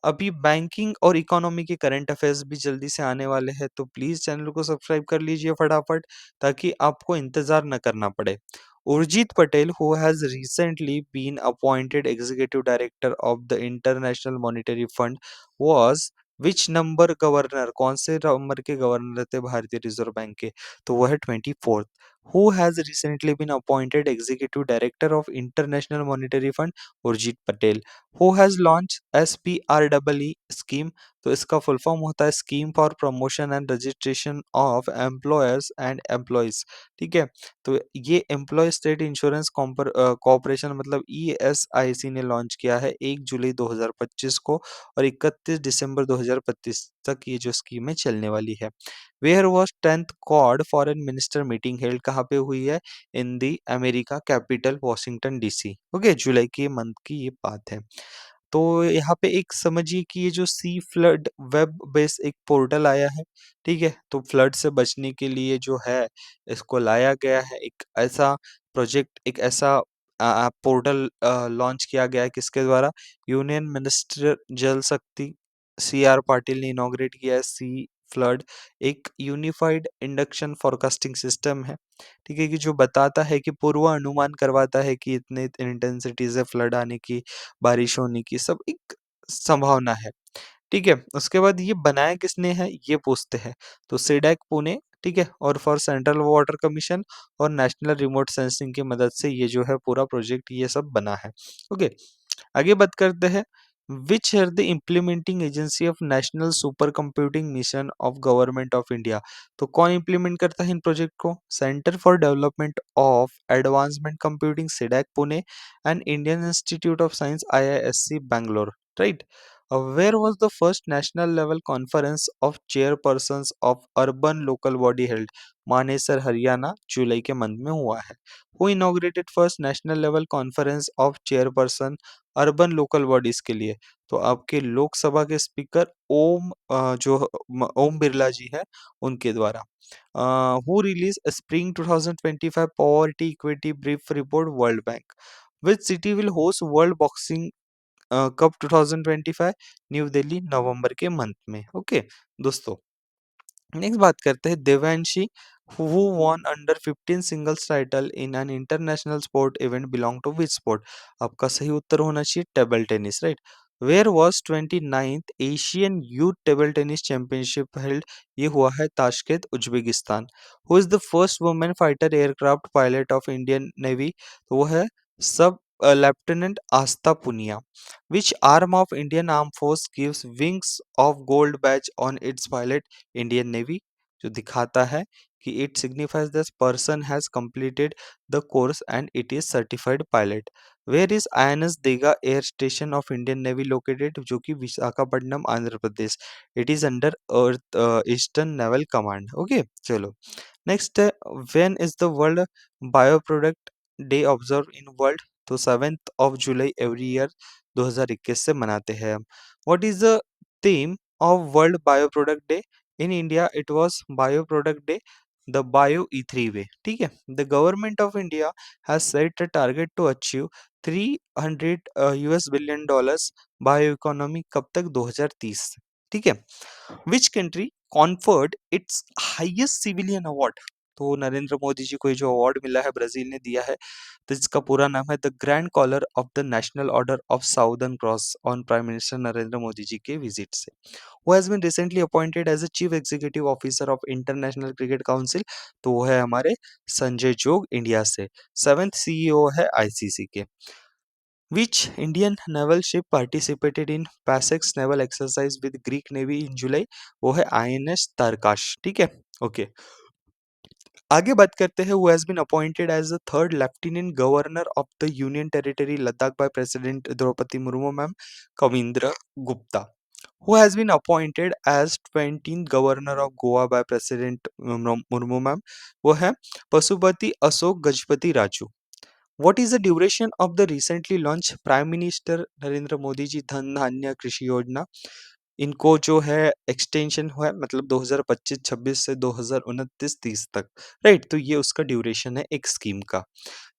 अभी बैंकिंग और इकोनॉमी के करंट अफेयर्स भी जल्दी से आने वाले हैं, तो प्लीज चैनल को सब्सक्राइब कर लीजिए फटाफट, ताकि आपको इंतजार न करना पड़े। Urjit Patel who has recently been appointed executive director of the International Monetary Fund was which number governor? कौन से नंबर के गवर्नर थे भारतीय रिजर्व बैंक के? तो वह है 24th। Who has recently been appointed executive director of International Monetary Fund? Urjit Patel. Who has launch SPREE scheme? तो इसका फुल फॉर्म होता है scheme for promotion and registration of employers and employees, ठीक है। तो ये एम्प्लॉय स्टेट इंश्योरेंस कॉर्पोरेशन मतलब ESIC ने लॉन्च किया है 1 जुलाई 2025 को, और 31 दिसंबर 2025 तक ये जो स्कीम है चलने वाली है। Where was 10th quad foreign minister meeting held? कहाँ पे हुई है? In the America capital Washington DC। Okay, जुलाई के मंथ की ये बात है। तो यहाँ पे एक समझिए कि ये जो सी फ्लड वेब बेस एक पोर्टल आया है, ठीक है। तो फ्लड से बचने के लिए जो है इसको लाया गया है, एक ऐसा प्रोजेक्ट, एक ऐसा पोर्टल लॉन्च किया गया है, किसके द्वारा? यूनियन मिनिस्टर जल शक्ति CR पाटिल ने इनॉग्रेट किया है। सी फ्लड एक यूनिफाइड इंडक्शन फोरकास्टिंग सिस्टम है, ठीक है, कि जो बताता है कि पूर्व अनुमान करवाता है कि इतने इंटेंसिटी से फ्लड आने की, बारिश होने की सब एक संभावना है, ठीक है। उसके बाद ये बनाया किसने है ये पूछते हैं, तो सेडैक पुणे, ठीक है, और फॉर सेंट्रल वाटर कमीशन और नेशनल रिमोट सेंसिंग की मदद से ये जो है पूरा प्रोजेक्ट ये सब बना है। ओके, आगे बात करते हैं। Which are the implementing agency of national super computing mission of government of India? तो कौन इम्प्लीमेंट करता है इन प्रोजेक्ट को? Centre for development of advancement computing CDAC Pune and Indian institute of science IISc Bangalore, right. Where was the first national level conference of chairpersons of urban local body held? Manesar Haryana, जुलाई के month में हुआ है। Who inaugurated first national level conference of chairperson urban local bodies के लिए? तो आपके लोकसभा के स्पीकर ओम बिरला जी है, उनके द्वारा। Who release spring 2025 poverty equity brief report world bank? Which city will host world boxing कब 2025? न्यू दिल्ली, नवंबर के मंथ में। ओके दोस्तों, नेक्स्ट बात करते हैं Devanshi who won under 15 singles title in an international sport event belong to which sport? आपका सही उत्तर होना चाहिए table tennis, right. Where was 29th Asian youth table tennis championship held? ये हुआ है Tashkent, Uzbekistan. Who is the first women fighter aircraft pilot of Indian Navy? तो वो है sub lieutenant Aastha Poonia. Which arm of Indian Armed Force gives wings of gold badge on its pilot? Indian Navy, जो दिखाता है कि it signifies this person has completed the course and it is certified pilot. Where is INS Dega Air Station of Indian Navy located? जो कि Visakhapatnam Andhra Pradesh. It is under Earth Eastern Naval Command. Okay, चलो next है। When is the world bioproduct day observe in world? तो 7th of July every year 2021 से मनाते हैं हम। What is the theme of world bio product day? In India it was bio product day the bio E3 way, ठीक है। The government of India has set a target to achieve 300 US billion dollars bio economy कब तक, 2030 से, ठीक है। Which country conferred its highest civilian award, तो नरेंद्र मोदी जी को ये जो अवार्ड मिला है ब्राजील ने दिया है, तो इसका पूरा नाम है the grand collar of the national order of southern cross on prime minister Narendra Modi ji के विजिट से। Who has been recently appointed as a chief executive officer of international cricket council, तो वो है हमारे संजय जोग इंडिया से। सेवेंथ सीईओ है ICC के। Which Indian naval ship participated in PASEX naval exercise with Greek Navy in July? वो है INS तारकाश, ठीक है। ओके, आगे बात करते हैं। Who has been appointed as the third lieutenant governor of the Union Territory Ladakh by President Draupadi Murmu ma'am? Kavindra Gupta. Who has been appointed as 20th governor of Goa by President Murmu ma'am? वो है Pashupati Ashok Gajapati Raju. What is the duration of the recently launched Prime Minister Narendra Modi जी धन धान्य कृषि योजना? इनको जो है extension हुआ है, मतलब 2025-26 से 2029-30 तक, राइट। तो ये उसका ड्यूरेशन है एक स्कीम का।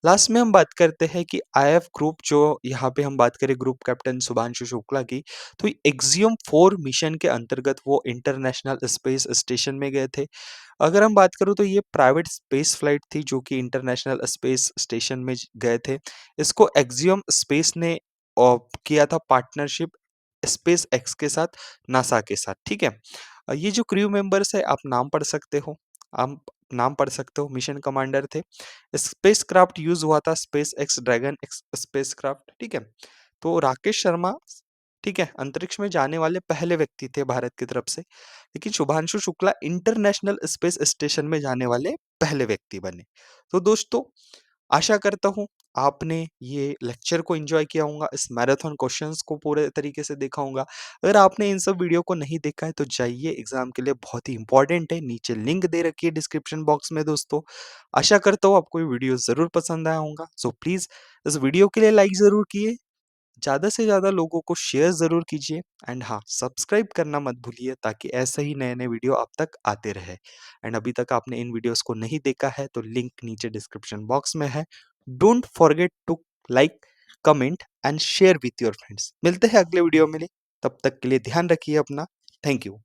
लास्ट में हम बात करते हैं कि आईएफ ग्रुप, जो यहाँ पे हम बात करें ग्रुप कैप्टन शुभांशु शुक्ला की, तो एक्सियम 4 मिशन के अंतर्गत वो इंटरनेशनल स्पेस स्टेशन में गए थे। अगर हम बात करूँ तो ये प्राइवेट स्पेस फ्लाइट थी जो कि इंटरनेशनल स्पेस स्टेशन में गए थे। इसको एक्सियम स्पेस ने किया था पार्टनरशिप स्पेस एक्स के साथ, नासा के साथ, ठीक है। ये जो क्रू मेंबर्स है आप नाम पढ़ सकते हो, आप नाम पढ़ सकते हो। मिशन कमांडर थे। स्पेस क्राफ्ट यूज हुआ था space x dragon space craft, ठीक है। तो राकेश शर्मा, ठीक है, अंतरिक्ष में जाने वाले पहले व्यक्ति थे भारत की तरफ से, लेकिन Shubhanshu Shukla international space station में जाने वाले पहले व्यक्ति बने। तो दोस्तों, आशा करता हूँ आपने ये लेक्चर को एंजॉय किया होगा, इस मैराथन क्वेश्चंस को पूरे तरीके से देखा होगा। अगर आपने इन सब वीडियो को नहीं देखा है तो जाइए, एग्जाम के लिए बहुत ही इंपॉर्टेंट है। नीचे लिंक दे रखी है डिस्क्रिप्शन बॉक्स में दोस्तों। आशा करता हूँ आपको ये वीडियो जरूर पसंद आया होगा। सो प्लीज इस वीडियो के लिए लाइक जरूर किए, ज़्यादा से ज़्यादा लोगों को शेयर ज़रूर कीजिए, एंड हाँ, सब्सक्राइब करना मत भूलिए ताकि ऐसे ही नए-नए वीडियो आप तक आते रहे। एंड अभी तक आपने इन वीडियोस को नहीं देखा है तो लिंक नीचे डिस्क्रिप्शन बॉक्स में है। Don't forget to like, comment and share with your friends. मिलते हैं अगले वीडियो में, तब तक के लिए ध्यान रखिए अपना। Thank you.